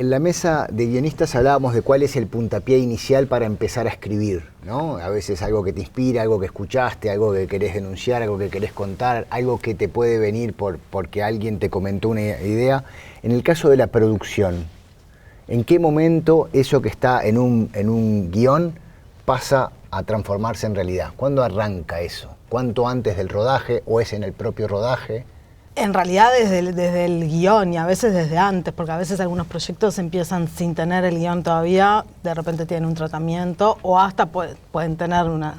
En la mesa de guionistas hablábamos de cuál es el puntapié inicial para empezar a escribir, ¿no? A veces algo que te inspira, algo que escuchaste, algo que querés denunciar, algo que querés contar, algo que te puede venir porque alguien te comentó una idea. En el caso de la producción, ¿en qué momento eso que está en un guión pasa a transformarse en realidad? ¿Cuándo arranca eso? ¿Cuánto antes del rodaje o es en el propio rodaje? En realidad desde el guión y a veces desde antes, porque a veces algunos proyectos empiezan sin tener el guión todavía, de repente tienen un tratamiento o hasta pueden tener una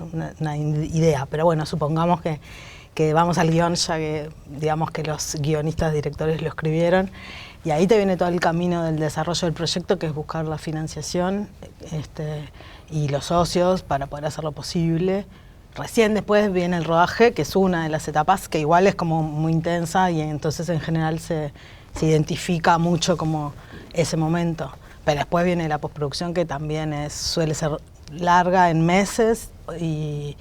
idea. Pero bueno, supongamos que vamos al guión ya que digamos que los guionistas, directores lo escribieron y ahí te viene todo el camino del desarrollo del proyecto, que es buscar la financiación y los socios para poder hacerlo posible. Recién después viene el rodaje, que es una de las etapas que igual es como muy intensa y entonces en general se identifica mucho como ese momento. Pero después viene la postproducción, que también suele ser larga en meses y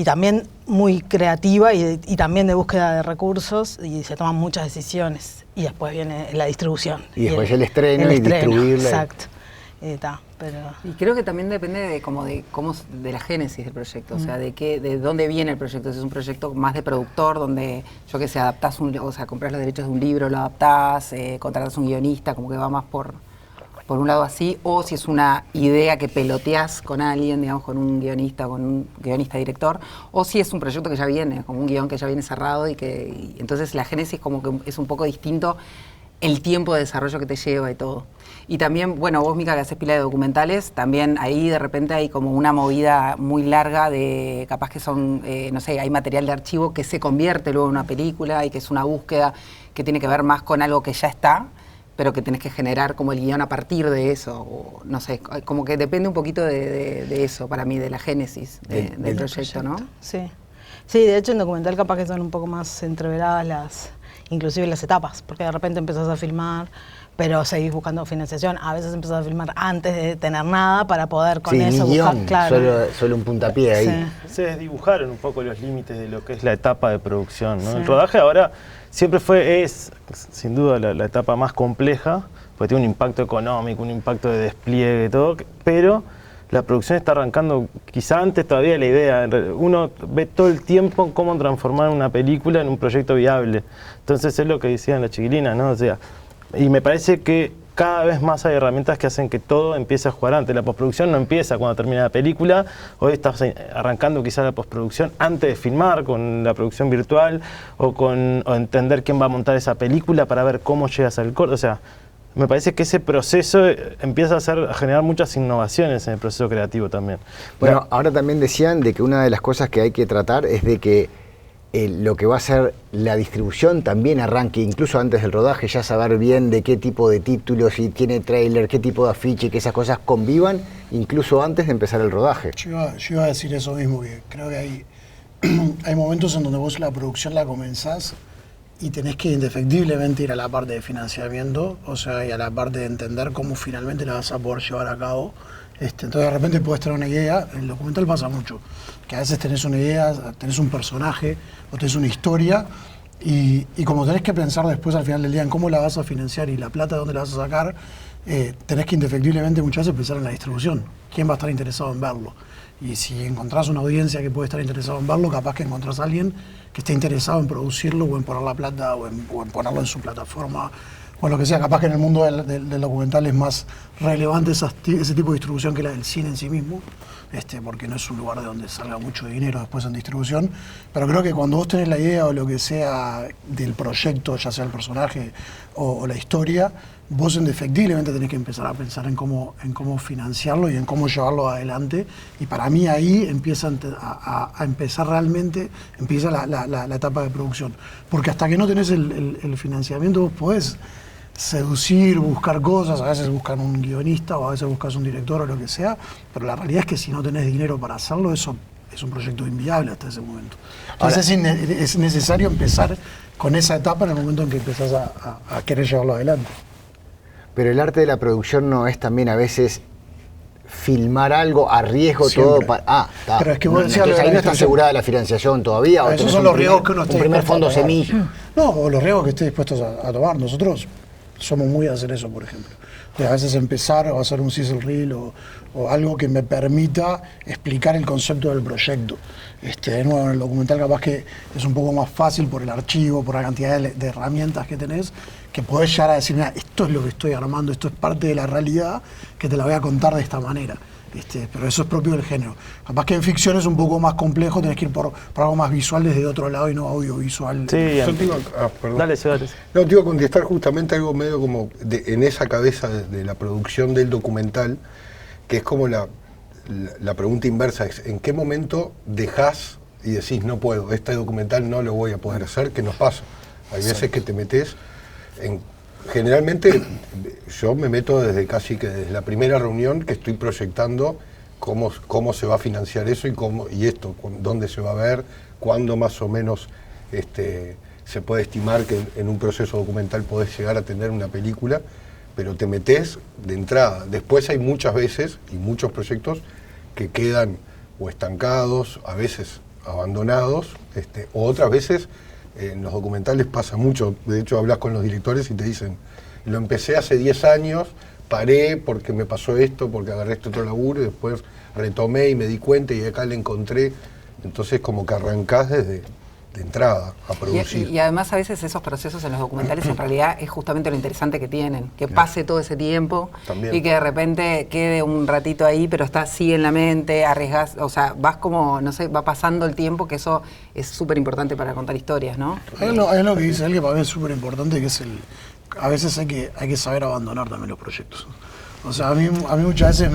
también muy creativa y también de búsqueda de recursos, y se toman muchas decisiones. Y después viene la distribución. Y después el estreno y distribuirla. Exacto. Y creo que también depende de la génesis del proyecto, o sea, de dónde viene el proyecto. Si es un proyecto más de productor, donde, yo que sé, compras los derechos de un libro, lo adaptás, contratas un guionista, como que va más por un lado así, o si es una idea que peloteás con alguien, digamos, con un guionista director, o si es un proyecto que ya viene, como un guión que ya viene cerrado y entonces la génesis como que es un poco distinto el tiempo de desarrollo que te lleva y todo. Y también, bueno, vos, Mica, que haces pila de documentales, también ahí de repente hay como una movida muy larga de, capaz que son, no sé, hay material de archivo que se convierte luego en una película y que es una búsqueda que tiene que ver más con algo que ya está, pero que tenés que generar como el guión a partir de eso, o, no sé, como que depende un poquito de eso, para mí, de la génesis del proyecto, ¿no? Sí, de hecho en documental capaz que son un poco más entreveradas inclusive las etapas, porque de repente empezás a filmar, pero seguís buscando financiación. A veces empezás a filmar antes de tener nada para poder con eso buscar, claro. Solo un puntapié ahí. Se desdibujaron un poco los límites de lo que es la etapa de producción, ¿no? Sí. El rodaje ahora siempre es sin duda la etapa más compleja, porque tiene un impacto económico, un impacto de despliegue y todo, pero la producción está arrancando quizá antes todavía la idea. Uno ve todo el tiempo cómo transformar una película en un proyecto viable. Entonces es lo que decían las chiquilinas, ¿no? O sea, y me parece que cada vez más hay herramientas que hacen que todo empiece a jugar antes. La postproducción no empieza cuando termina la película. Hoy estás arrancando quizá la postproducción antes de filmar, con la producción virtual o entender quién va a montar esa película para ver cómo llegas al corte. O sea, me parece que ese proceso empieza a generar muchas innovaciones en el proceso creativo también. Bueno, ahora también decían de que una de las cosas que hay que tratar es de que lo que va a ser la distribución también arranque, incluso antes del rodaje, ya saber bien de qué tipo de títulos, si tiene tráiler, qué tipo de afiche, que esas cosas convivan, incluso antes de empezar el rodaje. Yo iba a decir eso mismo, que creo que hay momentos en donde vos la producción la comenzás y tenés que indefectiblemente ir a la parte de financiamiento, o sea, y a la parte de entender cómo finalmente la vas a poder llevar a cabo. Entonces de repente puedes tener una idea, en el documental pasa mucho, que a veces tenés una idea, tenés un personaje o tenés una historia y como tenés que pensar después al final del día en cómo la vas a financiar y la plata de dónde la vas a sacar, tenés que indefectiblemente muchas veces pensar en la distribución, quién va a estar interesado en verlo. Y si encontrás una audiencia que puede estar interesado en verlo, capaz que encontrás a alguien que esté interesado en producirlo o en poner la plata o en ponerlo en su plataforma o lo que sea. Capaz que en el mundo del documental es más relevante ese tipo de distribución que la del cine en sí mismo, porque no es un lugar de donde salga mucho dinero después en distribución. Pero creo que cuando vos tenés la idea o lo que sea del proyecto, ya sea el personaje o la historia, vos indefectiblemente tenés que empezar a pensar en cómo financiarlo y en cómo llevarlo adelante. Y para mí ahí empieza a empezar realmente, empieza la etapa de producción. Porque hasta que no tenés el financiamiento, vos podés seducir, buscar cosas, a veces buscan un guionista o a veces buscas un director o lo que sea, pero la realidad es que si no tenés dinero para hacerlo, eso es un proyecto inviable hasta ese momento. Entonces es necesario empezar con esa etapa en el momento en que empezás a querer llevarlo adelante. Pero el arte de la producción no es también a veces filmar algo a riesgo. Siempre. Todo para... Pero es que vos decías, entonces ahí no está asegurada la financiación todavía. Esos son los riesgos que uno esté un primer fondo semilla. No, o los riesgos que esté dispuesto a tomar. Nosotros somos muy de hacer eso, por ejemplo. De a veces empezar o hacer un sizzle reel o algo que me permita explicar el concepto del proyecto. De nuevo, en el documental capaz que es un poco más fácil por el archivo, por la cantidad de herramientas que tenés, que podés llegar a decir, mira, esto es lo que estoy armando, esto es parte de la realidad, que te la voy a contar de esta manera. Pero eso es propio del género. Capaz que en ficción es un poco más complejo, tenés que ir por algo más visual desde otro lado y no audiovisual. Sí, Yo te iba perdón. Dale, dale. No, te iba a contestar justamente algo medio como en esa cabeza de la producción del documental, que es como la pregunta inversa, es ¿en qué momento dejás y decís no puedo, este documental no lo voy a poder hacer? ¿Qué nos pasa? Hay veces que te metes generalmente yo me meto casi que desde la primera reunión que estoy proyectando cómo se va a financiar eso y esto, dónde se va a ver, cuándo más o menos se puede estimar que en un proceso documental podés llegar a tener una película, pero te metés de entrada. Después hay muchas veces y muchos proyectos que quedan o estancados, a veces abandonados, o otras veces en los documentales pasa mucho. De hecho, hablas con los directores y te dicen, lo empecé hace 10 años, paré porque me pasó esto, porque agarré este otro laburo y después retomé y me di cuenta y acá le encontré. Entonces como que arrancás desde de entrada a producir. Y además a veces esos procesos en los documentales en realidad es justamente lo interesante que tienen, que pase todo ese tiempo También. Y que de repente quede un ratito ahí, pero sigue en la mente, arriesgas, o sea, vas como, no sé, va pasando el tiempo, que eso es súper importante para contar historias, ¿no? Es lo que dice él, que para mí es súper importante, que es a veces hay que saber abandonar también los proyectos. O sea, a mí muchas veces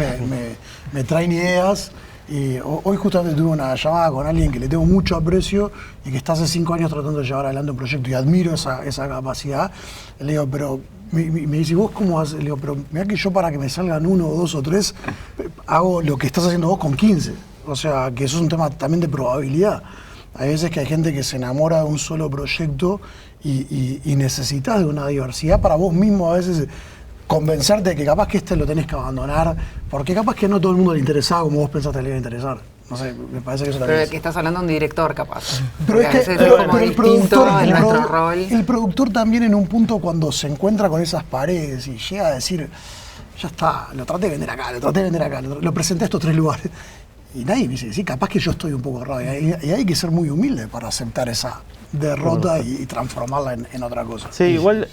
me traen ideas. Y hoy justamente tuve una llamada con alguien que le tengo mucho aprecio y que está hace 5 años tratando de llevar adelante un proyecto y admiro esa capacidad. Le digo, pero me dice, ¿vos cómo haces? Le digo, pero mirá que yo para que me salgan 1 o 2 o 3 hago lo que estás haciendo vos con 15. O sea, que eso es un tema también de probabilidad. Hay veces que hay gente que se enamora de un solo proyecto y necesitas de una diversidad para vos mismo a veces convencerte de que capaz que lo tenés que abandonar, porque capaz que no todo el mundo le interesaba como vos pensaste que le iba a interesar. No sé, me parece que eso también Pero que estás hablando de un director capaz. Pero es que como el productor, el productor también en un punto cuando se encuentra con esas paredes y llega a decir, ya está, lo traté de vender acá, lo presenté a estos 3 lugares. Y nadie me dice, sí, capaz que yo estoy un poco errado. Y hay que ser muy humilde para aceptar esa derrota y transformarla en otra cosa. Sí, igual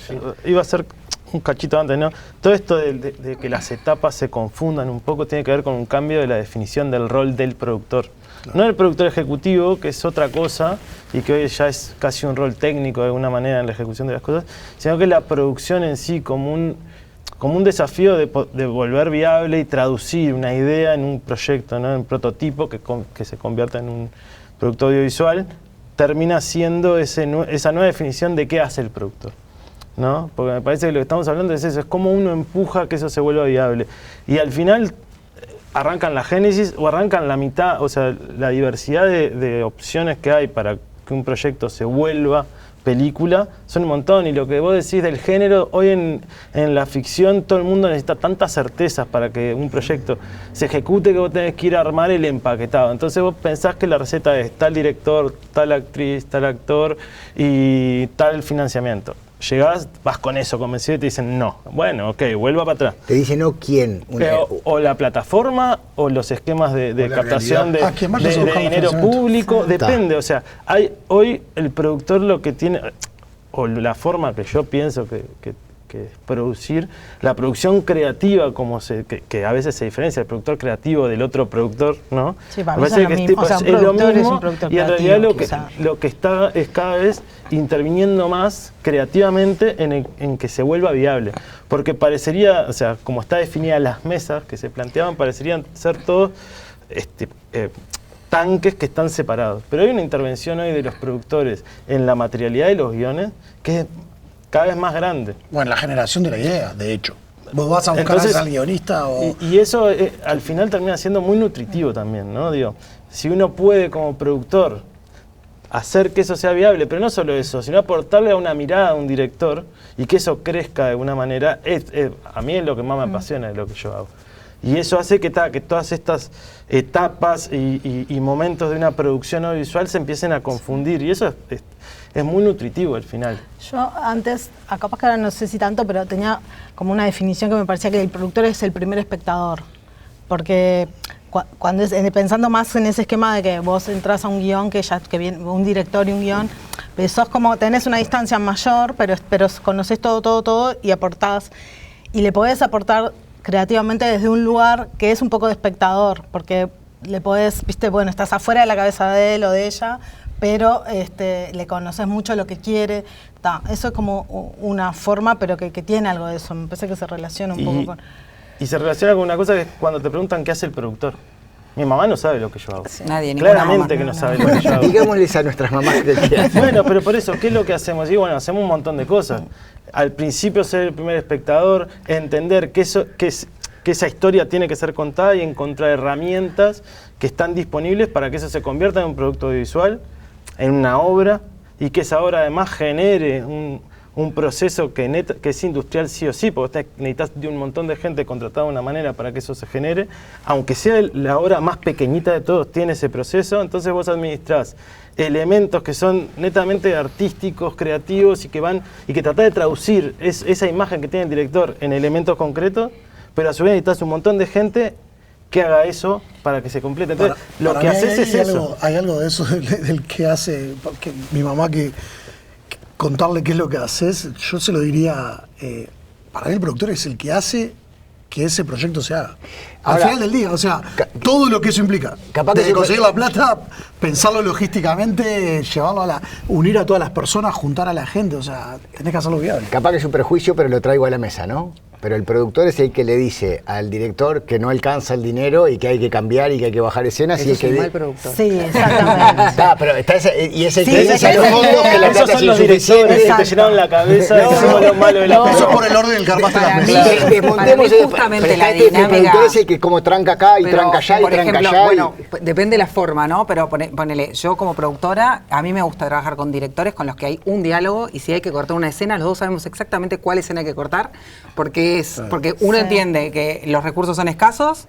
iba a ser un cachito antes, ¿no? Todo esto de que las etapas se confundan un poco tiene que ver con un cambio de la definición del rol del productor. Claro. No el productor ejecutivo, que es otra cosa y que hoy ya es casi un rol técnico de alguna manera en la ejecución de las cosas, sino que la producción en sí como un desafío de volver viable y traducir una idea en un proyecto, ¿no? En un prototipo que se convierta en un producto audiovisual, termina siendo esa nueva definición de qué hace el productor, ¿no? Porque me parece que lo que estamos hablando es eso, es cómo uno empuja que eso se vuelva viable. Y al final arrancan la génesis o arrancan la mitad, o sea, la diversidad de opciones que hay para que un proyecto se vuelva película son un montón. Y lo que vos decís del género, hoy en la ficción todo el mundo necesita tantas certezas para que un proyecto se ejecute que vos tenés que ir a armar el empaquetado. Entonces vos pensás que la receta es tal director, tal actriz, tal actor y tal financiamiento. Llegás, vas con eso convencido y te dicen no. Bueno, ok, vuelva para atrás. Te dice no quién. O la plataforma o los esquemas de captación de dinero público, depende. O sea, hoy el productor lo que tiene, o la forma que yo pienso que es producir, la producción creativa, que a veces se diferencia el productor creativo del otro productor, ¿no? Sí, para mí es lo mismo. O sea, un productor es un productor y en creativo, realidad lo que está es cada vez interviniendo más creativamente en que se vuelva viable. Porque parecería, o sea, como está definida las mesas que se planteaban, parecerían ser todos tanques que están separados. Pero hay una intervención hoy de los productores en la materialidad de los guiones que es cada vez más grande. Bueno, la generación de la idea, de hecho. Vos vas a buscar al guionista o... Y eso al final termina siendo muy nutritivo también, ¿no? Digo, si uno puede como productor hacer que eso sea viable, pero no solo eso, sino aportarle a una mirada a un director y que eso crezca de alguna manera, a mí es lo que más me apasiona de lo que yo hago. Y eso hace que todas estas etapas y momentos de una producción audiovisual se empiecen a confundir. Y eso es muy nutritivo al final. Yo antes, capaz que ahora no sé si tanto, pero tenía como una definición que me parecía que el productor es el primer espectador. Porque cuando pensando más en ese esquema de que vos entras a un guión, que viene un director y un guión, sos como, tenés una distancia mayor, pero conocés todo y aportás. Y le podés aportar creativamente desde un lugar que es un poco de espectador, porque le podés, viste, bueno, estás afuera de la cabeza de él o de ella, pero le conoces mucho lo que quiere. Eso es como una forma, pero que tiene algo de eso. Me parece que se relaciona un poco con... Y se relaciona con una cosa que es cuando te preguntan qué hace el productor. Mi mamá no sabe lo que yo hago. Sí. Nadie, claramente que no sabe lo que yo hago. Digámosles a nuestras mamás que Bueno, pero por eso, ¿qué es lo que hacemos? Y bueno, hacemos un montón de cosas. Al principio ser el primer espectador, entender que esa historia tiene que ser contada y encontrar herramientas que están disponibles para que eso se convierta en un producto audiovisual, en una obra, y que esa obra además genere un proceso que es industrial sí o sí, porque necesitas de un montón de gente contratada de una manera para que eso se genere. Aunque sea la obra más pequeñita de todos, tiene ese proceso. Entonces vos administrás elementos que son netamente artísticos, creativos y que tratás de traducir esa imagen que tiene el director en elementos concretos, pero a su vez necesitas un montón de gente que haga eso para que se complete. Entonces, lo que haces es eso. Hay algo de eso del que hace mi mamá, que contarle qué es lo que haces, yo se lo diría, para mí el productor es el que hace que ese proyecto se haga. Al final del día, o sea, todo lo que eso implica. Capaz desde que conseguir la plata, pensarlo logísticamente, llevarlo unir a todas las personas, juntar a la gente, o sea, tenés que hacerlo viable. Capaz que es un prejuicio, pero lo traigo a la mesa, ¿no? Pero el productor es el que le dice al director que no alcanza el dinero y que hay que cambiar y que hay que bajar escenas. Eso y es un mal productor. Sí, exactamente. Pero y es el Sí, que dice a los fondos que la Esos plata es son los directores que te llenaron la cabeza y somos los malos de la Eso película. es por el orden que armaste la Para película. mí- Desmontemos para mí justamente la el dinámica- productor es el que como tranca acá y Pero, tranca allá y por tranca ejemplo, allá. bueno, depende de la forma, ¿no? Pero ponele, yo como productora, a mí me gusta trabajar con directores con los que hay un diálogo y si hay que cortar una escena, los dos sabemos exactamente cuál escena hay que cortar, porque uno entiende que los recursos son escasos,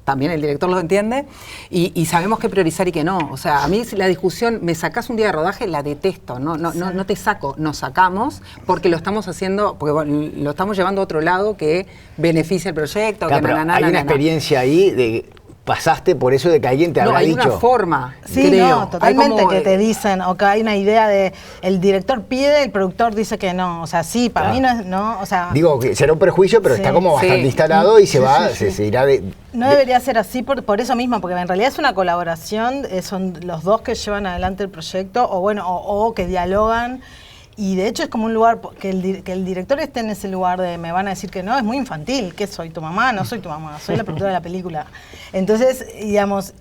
también el director los entiende, y sabemos qué priorizar y qué no. O sea, a mí la discusión, me sacás un día de rodaje, la detesto, no te saco, nos sacamos porque lo estamos haciendo, porque bueno, lo estamos llevando a otro lado que beneficia el proyecto, Claro, que pero hay una experiencia ahí de pasaste por eso de que alguien te habrá hay dicho. una forma, Sí, creo. no, Hay totalmente como, que te dicen, o que hay una idea de el director pide, el productor dice que no. O sea, sí, para mí no es, no, o sea, Digo que será un prejuicio, pero Sí. está como bastante Sí. instalado y se irá de. no debería ser así por eso mismo, porque en realidad es una colaboración, son los dos que llevan adelante el proyecto, o bueno, o que dialogan. Y de hecho es como un lugar, que el director esté en ese lugar de me van a decir que no, es muy infantil. ¿Qué soy tu mamá? No soy tu mamá, soy la productora de la película. Entonces, digamos,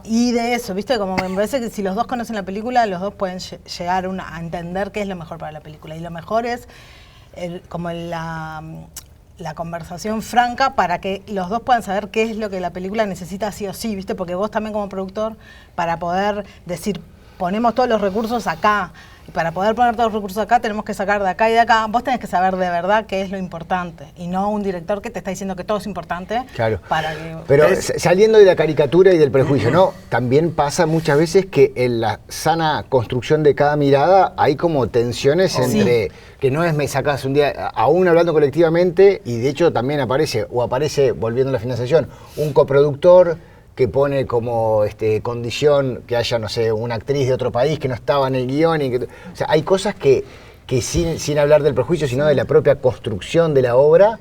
y de eso, ¿viste? Como me parece que si los dos conocen la película, los dos pueden llegar a entender qué es lo mejor para la película. Y lo mejor es como la conversación franca para que los dos puedan saber qué es lo que la película necesita sí o sí, ¿viste? Porque vos también como productor, para poder decir, ponemos todos los recursos acá, y para poder poner todos los recursos acá, tenemos que sacar de acá y de acá. Vos tenés que saber de verdad qué es lo importante, y no un director que te está diciendo que todo es importante. Claro. Para que... Pero saliendo de la caricatura y del prejuicio, ¿no? También pasa muchas veces que en la sana construcción de cada mirada hay como tensiones entre, que no es me sacás un día, aún hablando colectivamente, y de hecho también aparece, volviendo a la financiación, un coproductor que pone como condición que haya, no sé, una actriz de otro país que no estaba en el guión. O sea, hay cosas que sin hablar del prejuicio, sino de la propia construcción de la obra,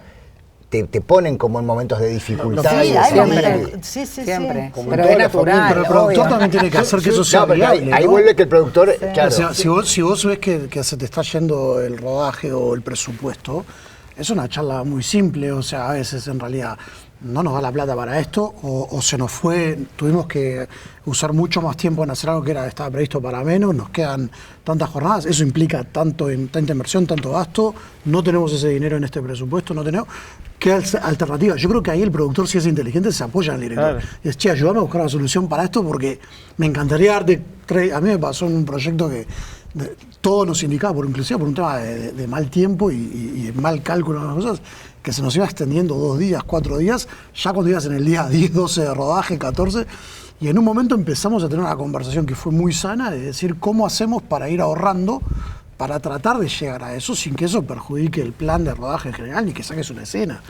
te ponen como en momentos de dificultad. Sí, y de hay salir. momentos. Sí, siempre. Como Pero en es toda la natural. Pero el productor obvio. también tiene que hacer que eso sea No, porque viable, ahí ¿no? vuelve que el productor, claro. O sea, si vos ves que se te está yendo el rodaje o el presupuesto, es una charla muy simple. O sea, a veces en realidad no nos da la plata para esto, o se nos fue, tuvimos que usar mucho más tiempo en hacer algo que estaba previsto para menos, nos quedan tantas jornadas, eso implica tanta inversión, tanto gasto, no tenemos ese dinero en este presupuesto, no tenemos. ¿Qué alternativa? Yo creo que ahí el productor, si es inteligente, se apoya al director. Claro. Y es, che, ayúdame a buscar una solución para esto, porque me encantaría darte a mí me pasó en un proyecto que todo nos indicaba, inclusive por un tema de mal tiempo y mal cálculo de las cosas, que se nos iba extendiendo 2 días, 4 días, ya cuando ibas en el día 10, 12 de rodaje, 14, y en un momento empezamos a tener una conversación que fue muy sana de decir cómo hacemos para ir ahorrando, para tratar de llegar a eso sin que eso perjudique el plan de rodaje en general ni que saques una escena.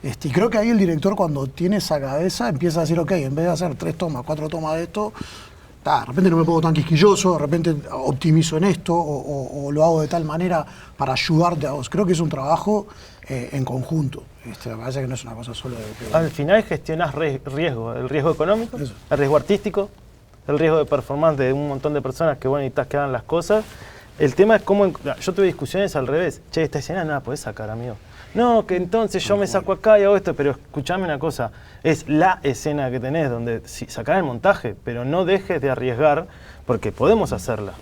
Y creo que ahí el director, cuando tiene esa cabeza, empieza a decir, ok, en vez de hacer 3 tomas, 4 tomas de esto, de repente no me pongo tan quisquilloso, de repente optimizo en esto o lo hago de tal manera para ayudarte a vos. Creo que es un trabajo en conjunto. Me parece que no es una cosa solo de... Al final gestionás riesgo, el riesgo económico, Eso. el riesgo artístico, el riesgo de performance de un montón de personas que vos necesitas que hagan las cosas. El tema es cómo... Yo tuve discusiones al revés. Che, esta escena no la podés sacar, amigo. No, que entonces yo me saco acá y hago esto, pero escuchame una cosa. Es la escena que tenés donde sacás el montaje, pero no dejes de arriesgar porque podemos hacerla.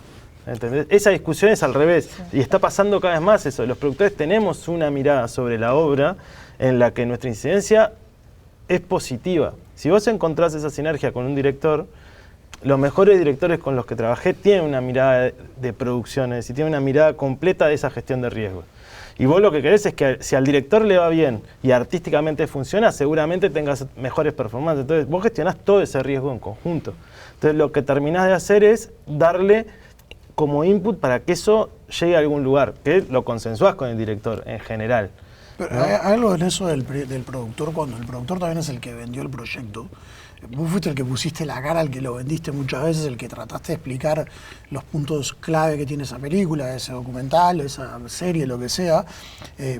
¿Entendés? Esa discusión es al revés. Y está pasando cada vez más eso. Los productores tenemos una mirada sobre la obra en la que nuestra incidencia es positiva. Si vos encontrás esa sinergia con un director... Los mejores directores con los que trabajé tienen una mirada de producción, es decir, tienen una mirada completa de esa gestión de riesgos. Y vos lo que querés es que si al director le va bien y artísticamente funciona, seguramente tengas mejores performances. Entonces vos gestionás todo ese riesgo en conjunto. Entonces lo que terminás de hacer es darle como input para que eso llegue a algún lugar, que lo consensuás con el director en general. Pero ¿no? hay algo en eso del productor, cuando el productor también es el que vendió el proyecto. Vos fuiste el que pusiste la cara, el que lo vendiste muchas veces, el que trataste de explicar los puntos clave que tiene esa película, ese documental, esa serie, lo que sea.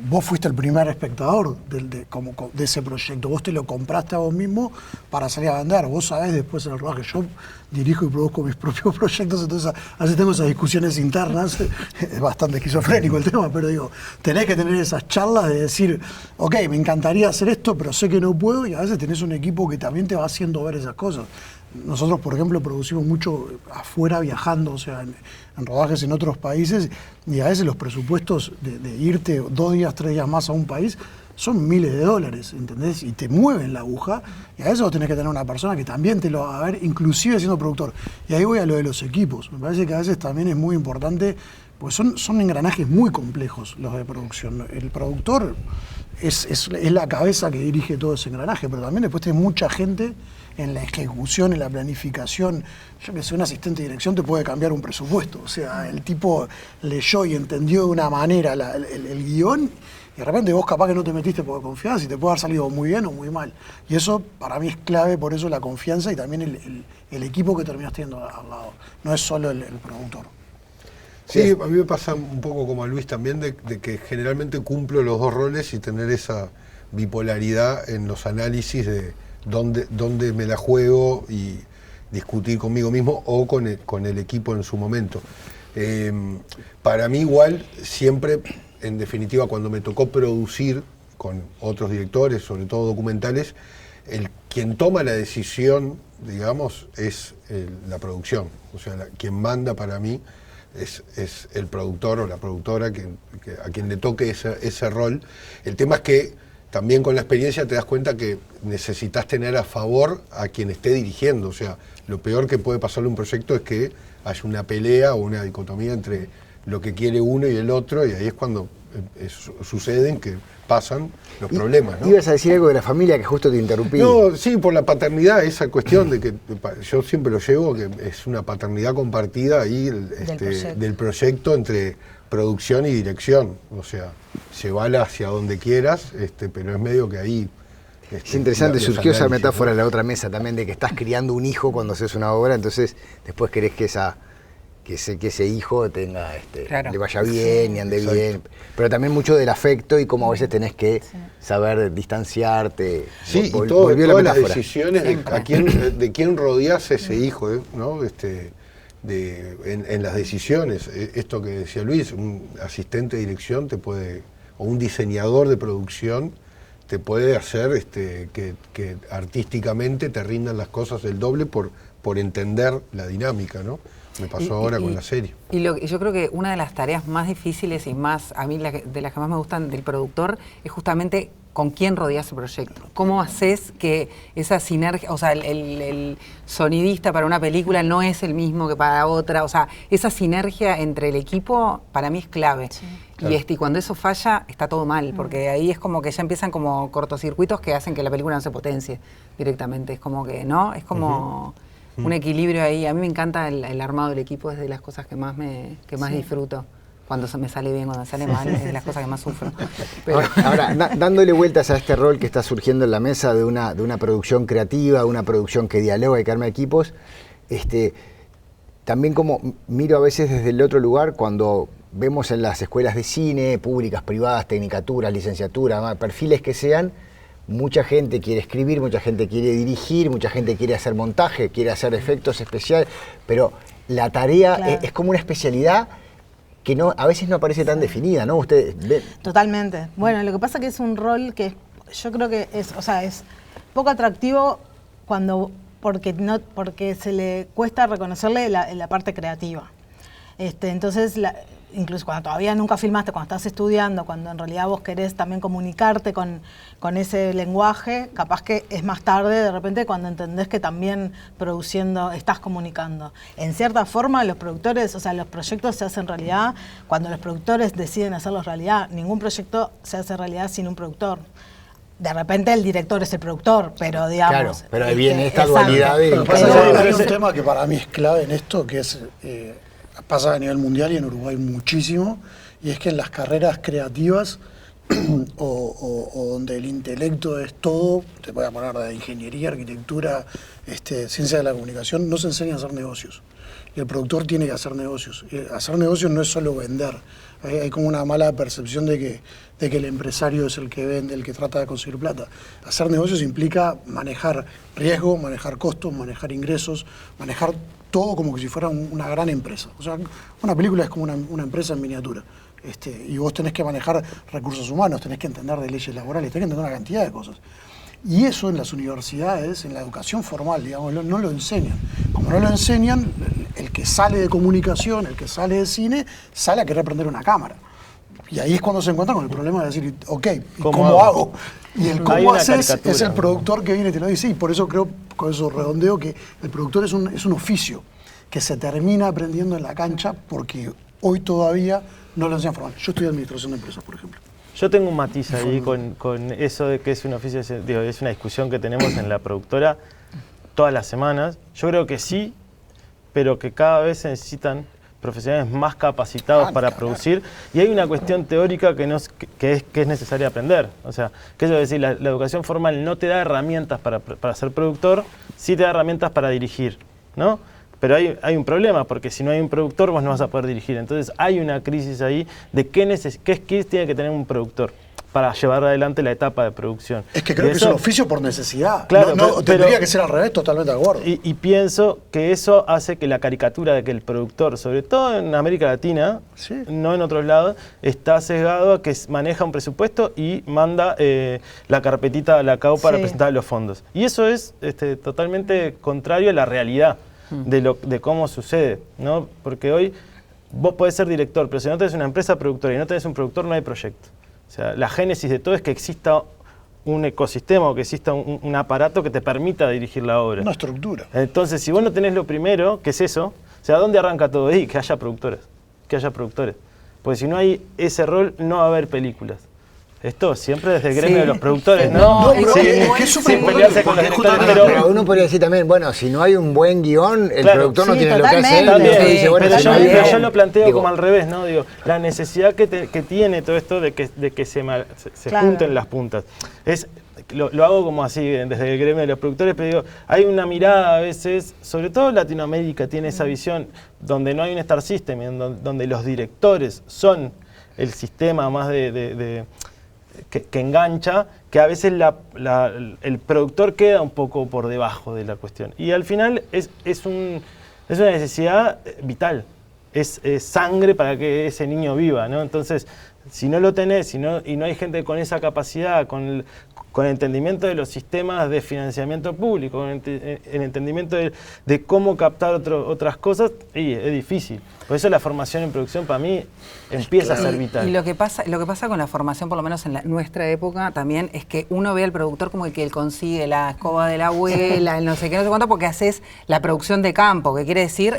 Vos fuiste el primer espectador de ese proyecto. Vos te lo compraste a vos mismo para salir a vender. Vos sabés después en el rodaje. Yo dirijo y produzco mis propios proyectos, entonces a veces tengo esas discusiones internas. Es bastante esquizofrénico el tema, pero digo, tenés que tener esas charlas de decir, ok, me encantaría hacer esto, pero sé que no puedo, y a veces tenés un equipo que también te va haciendo ver esas cosas. Nosotros, por ejemplo, producimos mucho afuera viajando, o sea, en rodajes en otros países, y a veces los presupuestos de irte 2 días, 3 días más a un país son miles de dólares, ¿entendés? Y te mueven la aguja, y a veces vos tenés que tener una persona que también te lo va a ver, inclusive siendo productor. Y ahí voy a lo de los equipos. Me parece que a veces también es muy importante, pues son engranajes muy complejos los de producción. El productor es la cabeza que dirige todo ese engranaje, pero también después tenés mucha gente en la ejecución, en la planificación. Yo que sé, un asistente de dirección te puede cambiar un presupuesto. O sea, el tipo leyó y entendió de una manera el guión, y de repente vos capaz que no te metiste por confianza y te puede haber salido muy bien o muy mal. Y eso para mí es clave, por eso la confianza y también el equipo que terminás teniendo al lado. No es solo el productor. Sí, a mí me pasa un poco como a Luis también, de que generalmente cumplo los 2 roles y tener esa bipolaridad en los análisis de dónde me la juego y discutir conmigo mismo o con el equipo en su momento. Para mí igual, siempre, en definitiva, cuando me tocó producir con otros directores, sobre todo documentales, quien toma la decisión, digamos, es la producción. O sea, quien manda para mí es el productor o la productora a quien le toque ese rol. El tema es que también con la experiencia te das cuenta que necesitas tener a favor a quien esté dirigiendo. O sea, lo peor que puede pasarle a un proyecto es que haya una pelea o una dicotomía entre lo que quiere uno y el otro, y ahí es cuando suceden que pasan los problemas, ¿no? Ibas a decir algo de la familia, que justo te interrumpí. No, sí, por la paternidad, esa cuestión de que yo siempre lo llevo, que es una paternidad compartida ahí del proyecto entre producción y dirección. O sea, llévala hacia donde quieras, pero es medio que ahí... Es interesante, surgió esa metáfora en la otra mesa también, de que estás criando un hijo cuando haces una obra, entonces después querés que ese hijo tenga, Claro. le vaya bien y ande bien, pero también mucho del afecto y cómo a veces tenés que saber distanciarte. Sí, y volvió la todas las metáfora. decisiones de quién rodeás ese hijo, ¿no? En las decisiones. Esto que decía Luis, un asistente de dirección te puede, o un diseñador de producción, te puede hacer que artísticamente te rindan las cosas el doble por entender la dinámica, ¿no? Me pasó ahora con la serie. Y yo creo que una de las tareas más difíciles y más, a mí de las que más me gustan del productor, es justamente con quién rodeas el proyecto. ¿Cómo haces que esa sinergia, o sea, el sonidista para una película no es el mismo que para otra? O sea, esa sinergia entre el equipo para mí es clave. Sí. Claro. Y cuando eso falla, está todo mal, porque ahí es como que ya empiezan como cortocircuitos que hacen que la película no se potencie directamente. Es como que, ¿no? Es como un equilibrio ahí. A mí me encanta el armado del equipo, es de las cosas que más disfruto. Cuando se me sale bien, cuando sale mal, es de las cosas que más sufro. Pero... Ahora, dándole vueltas a este rol que está surgiendo en la mesa de una producción creativa, de una producción que dialoga y que arma equipos, también como miro a veces desde el otro lugar cuando vemos en las escuelas de cine, públicas, privadas, tecnicaturas, licenciaturas, perfiles que sean, mucha gente quiere escribir, mucha gente quiere dirigir, mucha gente quiere hacer montaje, quiere hacer efectos especiales, pero la tarea es como una especialidad que a veces no parece tan definida, ¿no? Ustedes ven. Totalmente. Bueno, lo que pasa que es un rol que yo creo que es poco atractivo porque se le cuesta reconocerle la parte creativa. Entonces, incluso cuando todavía nunca filmaste, cuando estás estudiando, cuando en realidad vos querés también comunicarte con ese lenguaje, capaz que es más tarde, de repente, cuando entendés que también produciendo estás comunicando. En cierta forma, los productores, los proyectos se hacen realidad cuando los productores deciden hacerlos realidad. Ningún proyecto se hace realidad sin un productor. De repente el director es el productor, pero digamos... Claro, pero ahí viene esta dualidad de... Hay un tema que para mí es clave en esto, que es... pasa a nivel mundial y en Uruguay muchísimo, y es que en las carreras creativas o donde el intelecto es todo, te voy a poner de ingeniería, arquitectura, ciencia de la comunicación, no se enseña a hacer negocios. Y el productor tiene que hacer negocios. Hacer negocios no es solo vender. Hay como una mala percepción de que el empresario es el que vende, el que trata de conseguir plata. Hacer negocios implica manejar riesgo, manejar costos, manejar ingresos, manejar todo como que si fuera una gran empresa. O sea, una película es como una empresa en miniatura. Y vos tenés que manejar recursos humanos, tenés que entender de leyes laborales, tenés que entender una cantidad de cosas. Y eso en las universidades, en la educación formal, digamos, no lo enseñan. Como no lo enseñan, el que sale de comunicación, el que sale de cine, sale a querer prender una cámara. Y ahí es cuando se encuentran con el problema de decir, ok, ¿cómo hago? Y el cómo haces es el productor que viene y te lo dice. Y por eso creo, con eso redondeo, que el productor es un oficio que se termina aprendiendo en la cancha porque hoy todavía no lo enseñan formal. Yo estudié administración de empresas, por ejemplo. Yo tengo un matiz ahí con eso de que es un oficio, es una discusión que tenemos en la productora todas las semanas. Yo creo que sí, pero que cada vez se necesitan profesionales más capacitados para producir, y hay una cuestión teórica que es necesaria aprender. O sea, que es decir, la educación formal no te da herramientas para ser productor, sí te da herramientas para dirigir, ¿no? Pero hay un problema, porque si no hay un productor vos no vas a poder dirigir. Entonces hay una crisis ahí de qué skills tiene que tener un productor para llevar adelante la etapa de producción. Es que creo que es un oficio por necesidad. Claro, tendría que ser al revés, totalmente de acuerdo. Y pienso que eso hace que la caricatura de que el productor, sobre todo en América Latina, no en otros lados, está sesgado a que maneja un presupuesto y manda la carpetita a la CAU para presentar los fondos. Y eso es totalmente contrario a la realidad de cómo sucede, ¿no? Porque hoy vos podés ser director, pero si no tenés una empresa productora y no tenés un productor, no hay proyecto. O sea, la génesis de todo es que exista un ecosistema o que exista un aparato que te permita dirigir la obra. Una estructura. Entonces, si vos no tenés lo primero, ¿qué es eso? O sea, ¿dónde arranca todo ahí? Que haya productores. Porque si no hay ese rol, no va a haber películas. Esto siempre desde el gremio de los productores, ¿no? Sin pelearse con los directores. Pero uno podría decir también, bueno, si no hay un buen guión, el productor no tiene lo que hacer. Pero yo lo planteo como al revés, ¿no? Digo, la necesidad que tiene todo esto de que se junten las puntas. Lo hago como así, desde el gremio de los productores, pero digo, hay una mirada a veces, sobre todo Latinoamérica tiene esa visión, donde no hay un Star System, donde los directores son el sistema más que engancha, que a veces el productor queda un poco por debajo de la cuestión. Y al final es una necesidad vital, es sangre para que ese niño viva, ¿no? Entonces, si no lo tenés y no hay gente con esa capacidad, con con el entendimiento de los sistemas de financiamiento público, con el entendimiento de cómo captar otras cosas, y es difícil. Por eso la formación en producción para mí empieza a ser vital. Y lo que pasa con la formación, por lo menos en nuestra época, también es que uno ve al productor como el que él consigue la escoba de la abuela, el no sé qué, no sé cuánto, porque haces la producción de campo, que quiere decir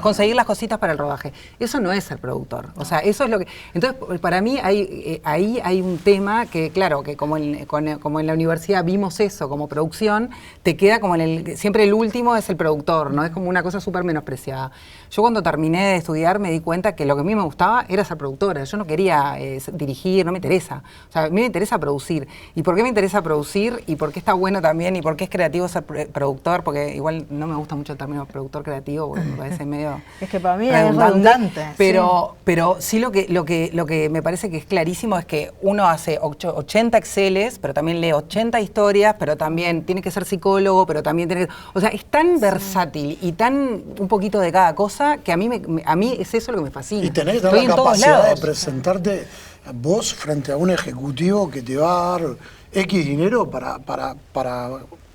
conseguir las cositas para el rodaje. Eso no es ser productor. O sea, eso es lo que... Entonces, para mí, ahí hay un tema que, claro, que como en la universidad vimos eso como producción, te queda como siempre el último es el productor, ¿no? Es como una cosa súper menospreciada. Yo cuando terminé de estudiar me di cuenta que lo que a mí me gustaba era ser productora. Yo no quería dirigir, no me interesa. O sea, a mí me interesa producir. ¿Y por qué me interesa producir? ¿Y por qué está bueno también? ¿Y por qué es creativo ser productor? Porque igual no me gusta mucho el término productor creativo, porque me parece medio es que para mí es redundante. Pero sí lo que me parece que es clarísimo es que uno hace 80 Exceles, pero también lee 80 historias, pero también tiene que ser psicólogo, pero también tiene que... O sea, es tan versátil y tan un poquito de cada cosa que a mí es eso lo que me fascina. Y tenés que tener la capacidad de presentarte vos frente a un ejecutivo que te va a dar X dinero para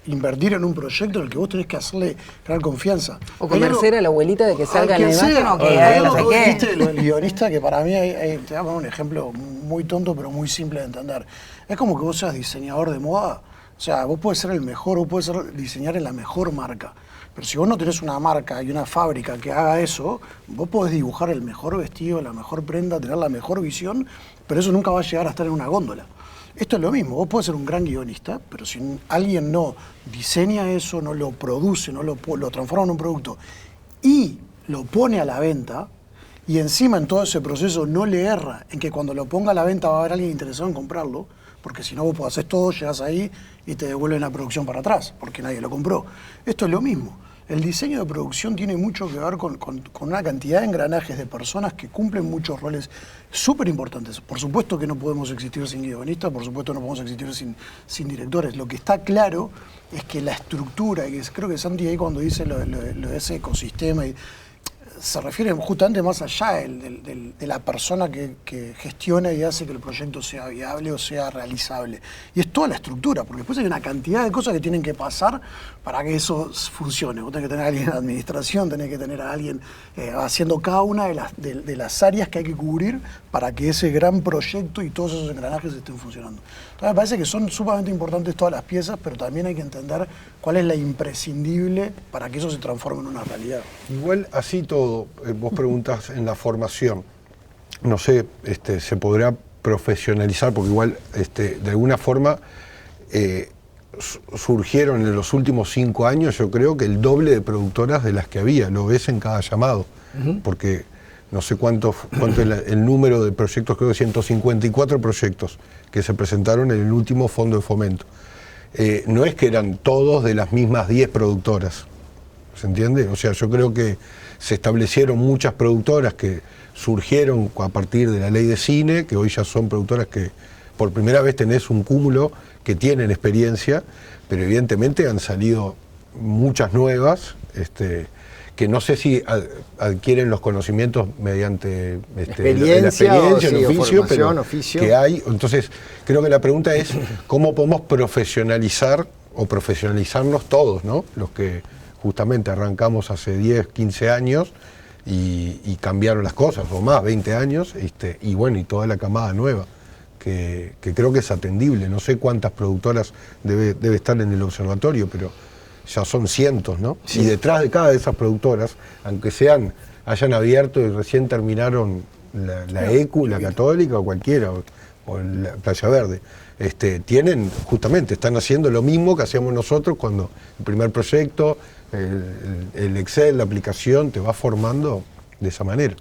invertir en un proyecto en el que vos tenés que hacerle crear confianza. O convencer a la abuelita de que salga en la imagen o que haga no sé qué. ¿Viste el guionista? Que para mí, te voy a poner un ejemplo muy tonto pero muy simple de entender. Es como que vos seas diseñador de moda. O sea, vos podés ser el mejor, vos podés diseñar en la mejor marca. Pero si vos no tenés una marca y una fábrica que haga eso, vos podés dibujar el mejor vestido, la mejor prenda, tener la mejor visión, pero eso nunca va a llegar a estar en una góndola. Esto es lo mismo, vos podés ser un gran guionista, pero si alguien no diseña eso, no lo produce, no lo transforma en un producto y lo pone a la venta, y encima en todo ese proceso no le erra en que cuando lo ponga a la venta va a haber alguien interesado en comprarlo, porque si no vos haces todo, llegas ahí y te devuelven la producción para atrás, porque nadie lo compró. Esto es lo mismo. El diseño de producción tiene mucho que ver con una cantidad de engranajes de personas que cumplen muchos roles súper importantes. Por supuesto que no podemos existir sin guionistas, por supuesto no podemos existir sin directores. Lo que está claro es que la estructura, y creo que Santi ahí cuando dice lo de ese ecosistema, se refiere justamente más allá de la persona que gestiona y hace que el proyecto sea viable o sea realizable. Y es toda la estructura, porque después hay una cantidad de cosas que tienen que pasar para que eso funcione. Vos tenés que tener a alguien en administración, tenés que tener a alguien haciendo cada una de las áreas que hay que cubrir para que ese gran proyecto y todos esos engranajes estén funcionando. Entonces me parece que son sumamente importantes todas las piezas, pero también hay que entender cuál es la imprescindible para que eso se transforme en una realidad. Igual así todo, vos preguntás en la formación, no sé, se podrá profesionalizar, porque igual de alguna forma surgieron en los últimos 5 años, yo creo que el doble de productoras de las que había, lo ves en cada llamado, porque no sé cuánto es el número de proyectos, creo que 154 proyectos que se presentaron en el último Fondo de Fomento. No es que eran todos de las mismas 10 productoras, ¿se entiende? O sea, yo creo que se establecieron muchas productoras que surgieron a partir de la ley de cine, que hoy ya son productoras que por primera vez tenés un cúmulo que tienen experiencia, pero evidentemente han salido muchas nuevas, que no sé si adquieren los conocimientos mediante la experiencia, el oficio, pero oficio que hay. Entonces, creo que la pregunta es cómo podemos profesionalizar o profesionalizarnos todos, ¿no? Los que justamente arrancamos hace 10, 15 años y cambiaron las cosas, o más, 20 años, y bueno, y toda la camada nueva, que creo que es atendible. No sé cuántas productoras debe estar en el observatorio, pero ya son cientos, ¿no? Sí. Y detrás de cada de esas productoras, aunque hayan abierto y recién terminaron la ECU, la Católica o cualquiera, o la Playa Verde, están haciendo lo mismo que hacíamos nosotros cuando el primer proyecto, el Excel, la aplicación, te va formando de esa manera.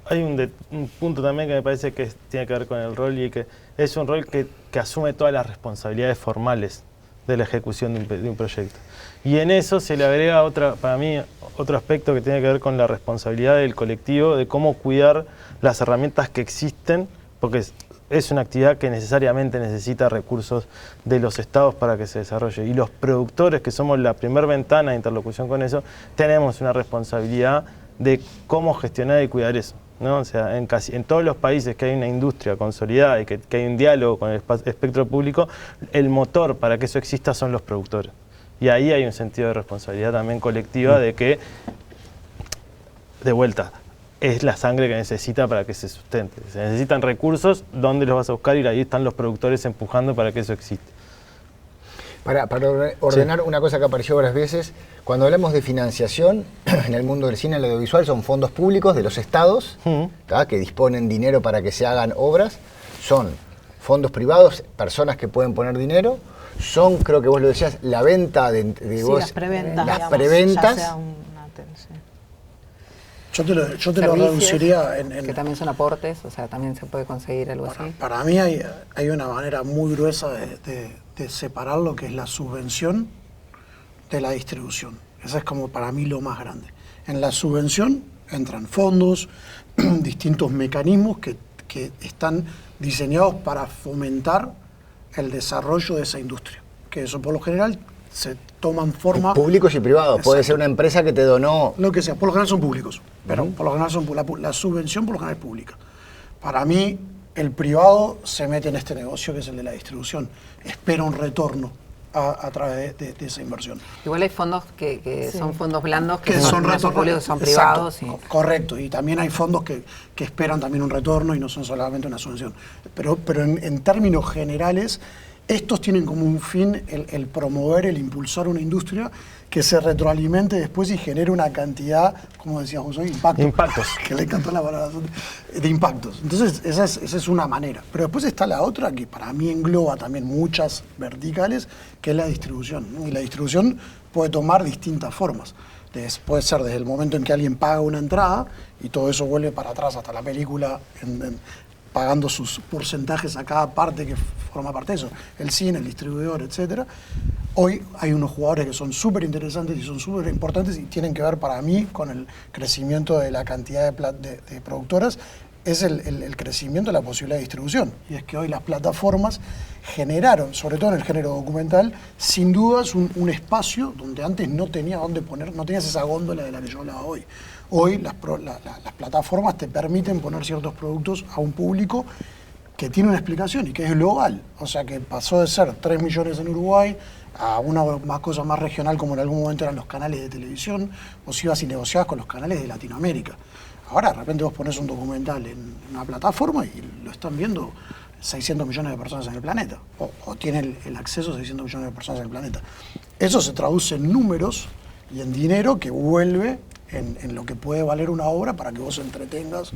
Hay un punto también que me parece que tiene que ver con el rol, y que es un rol que asume todas las responsabilidades formales de la ejecución de un proyecto. Y en eso se le agrega para mí otro aspecto que tiene que ver con la responsabilidad del colectivo, de cómo cuidar las herramientas que existen, porque es una actividad que necesariamente necesita recursos de los estados para que se desarrolle. Y los productores, que somos la primera ventana de interlocución con eso, tenemos una responsabilidad de cómo gestionar y cuidar eso. ¿no? O sea, en todos los países que hay una industria consolidada y que hay un diálogo con el espectro público, el motor para que eso exista son los productores. Y ahí hay un sentido de responsabilidad también colectiva de que, de vuelta, es la sangre que necesita para que se sustente. Se necesitan recursos, ¿dónde los vas a buscar? Y ahí están los productores empujando para que eso exista. Para ordenar una cosa que apareció varias veces, cuando hablamos de financiación en el mundo del cine, el audiovisual, son fondos públicos de los estados que disponen dinero para que se hagan obras, son fondos privados, personas que pueden poner dinero, son, creo que vos lo decías, la venta de vos, las preventas. Las preventas. Ya sea una tensión. Yo te lo reduciría que también son aportes, o sea, también se puede conseguir algo así. Para mí hay una manera muy gruesa de separar lo que es la subvención de la distribución. Esa es como para mí lo más grande. En la subvención entran fondos, distintos mecanismos que están diseñados para fomentar el desarrollo de esa industria. Que eso por lo general se toman forma... Públicos y privados. Exacto. Puede ser una empresa que te donó... Lo que sea, por lo general son públicos, pero por lo general la subvención por lo general es pública. Para mí, el privado se mete en este negocio que es el de la distribución. Espera un retorno a través de esa inversión. Igual hay fondos que son fondos blandos, que son no son públicos, son privados. Exacto, correcto, y también hay fondos que esperan también un retorno y no son solamente una subvención. Pero en términos generales, estos tienen como un fin el promover, el impulsar una industria que se retroalimente después y genere una cantidad, como decía José, impactos. Que le encantó la palabra, de impactos. Entonces, esa es una manera. Pero después está la otra, que para mí engloba también muchas verticales, que es la distribución, ¿no? Y la distribución puede tomar distintas formas. Puede ser desde el momento en que alguien paga una entrada y todo eso vuelve para atrás hasta la película, pagando sus porcentajes a cada parte que forma parte de eso, el cine, el distribuidor, etcétera. Hoy hay unos jugadores que son súper interesantes y son súper importantes y tienen que ver para mí con el crecimiento de la cantidad de productoras, es el crecimiento de la posibilidad de distribución. Y es que hoy las plataformas generaron, sobre todo en el género documental, sin dudas un espacio donde antes no tenía dónde poner, no tenías esa góndola de la que yo hablaba hoy. Hoy las plataformas te permiten poner ciertos productos a un público que tiene una explicación y que es global. O sea, que pasó de ser 3 millones en Uruguay a una cosa más regional como en algún momento eran los canales de televisión, vos ibas y negociabas con los canales de Latinoamérica. Ahora de repente vos pones un documental en una plataforma y lo están viendo 600 millones de personas en el planeta, o tienen el acceso a 600 millones de personas en el planeta. Eso se traduce en números y en dinero que vuelve en lo que puede valer una obra para que vos entretengas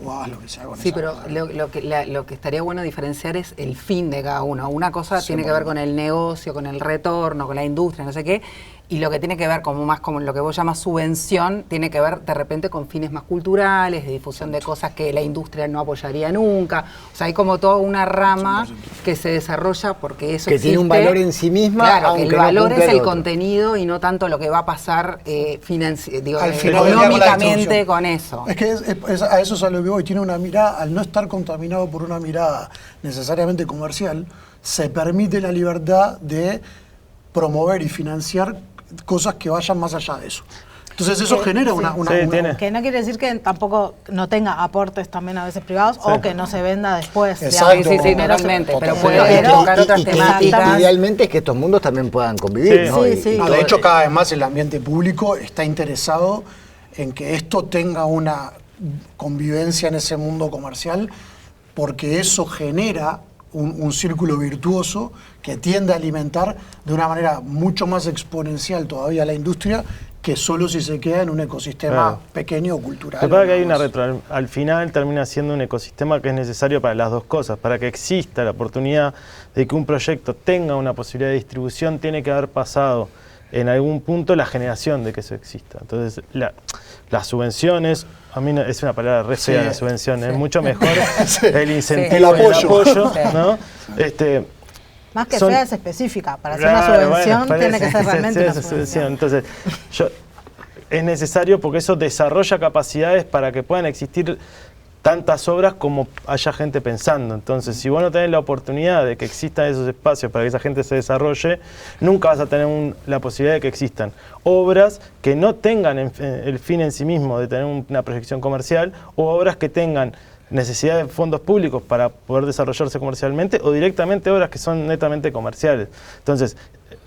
o hagas lo que sea con esa. Sí, pero lo que estaría bueno diferenciar es el fin de cada uno. Una cosa tiene que ver con el negocio, con el retorno, con la industria, no sé qué, y lo que tiene que ver como más como lo que vos llamas subvención, tiene que ver de repente con fines más culturales, de difusión de cosas que la industria no apoyaría nunca. O sea, hay como toda una rama que se desarrolla porque eso que existe. Tiene un valor en sí misma. Claro, que el valor es el otro contenido y no tanto lo que va a pasar económicamente con eso. Es que a eso es a lo que voy. Tiene una mirada, al no estar contaminado por una mirada necesariamente comercial, se permite la libertad de promover y financiar cosas que vayan más allá de eso. Entonces eso genera una que no quiere decir que tampoco no tenga aportes también a veces privados o que no se venda después. Exacto. Sí, totalmente. Pero puede tocar otras temáticas. Idealmente es que estos mundos también puedan convivir, ¿no? De hecho, cada vez más el ambiente público está interesado en que esto tenga una convivencia en ese mundo comercial, porque eso genera un círculo virtuoso que tiende a alimentar de una manera mucho más exponencial todavía la industria que solo si se queda en un ecosistema pequeño o cultural. Lo que pasa es que hay una al final termina siendo un ecosistema que es necesario para las dos cosas. Para que exista la oportunidad de que un proyecto tenga una posibilidad de distribución, tiene que haber pasado en algún punto la generación de que eso exista. Entonces, las subvenciones, a mí es una palabra re fea la subvención, es mucho mejor el incentivo, el apoyo, ¿no? Más que fea es específica, para hacer una subvención tiene que ser realmente una subvención. Entonces, es necesario porque eso desarrolla capacidades para que puedan existir tantas obras como haya gente pensando. Entonces, si vos no tenés la oportunidad de que existan esos espacios para que esa gente se desarrolle, nunca vas a tener la posibilidad de que existan obras que no tengan el fin en sí mismo de tener una proyección comercial, o obras que tengan necesidad de fondos públicos para poder desarrollarse comercialmente, o directamente obras que son netamente comerciales. Entonces,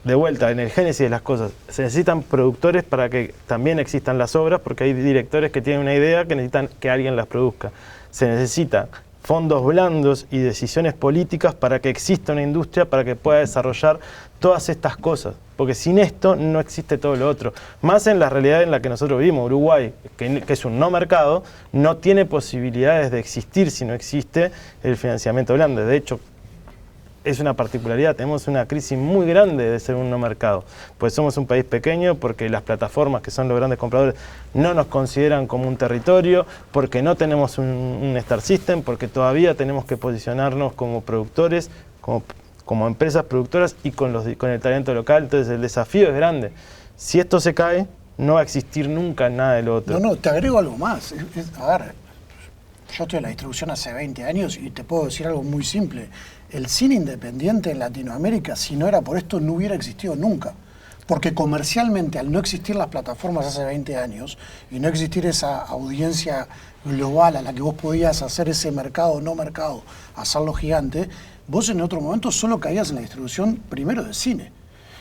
de vuelta, en el génesis de las cosas, se necesitan productores para que también existan las obras, porque hay directores que tienen una idea que necesitan que alguien las produzca. Se necesitan fondos blandos y decisiones políticas para que exista una industria, para que pueda desarrollar todas estas cosas, porque sin esto no existe todo lo otro. Más en la realidad en la que nosotros vivimos, Uruguay, que es un no mercado, no tiene posibilidades de existir si no existe el financiamiento blando. De hecho, es una particularidad, tenemos una crisis muy grande de ser un no mercado, pues somos un país pequeño, porque las plataformas que son los grandes compradores no nos consideran como un territorio, porque no tenemos un Star System, porque todavía tenemos que posicionarnos como productores, como empresas productoras y con el talento local. Entonces el desafío es grande. Si esto se cae, no va a existir nunca nada de lo otro. No, te agrego algo más. A ver, yo estoy en la distribución hace 20 años y te puedo decir algo muy simple. El cine independiente en Latinoamérica, si no era por esto, no hubiera existido nunca. Porque comercialmente, al no existir las plataformas hace 20 años y no existir esa audiencia global a la que vos podías hacer ese mercado, no mercado, hacerlo gigante, vos en otro momento solo caías en la distribución primero de cine.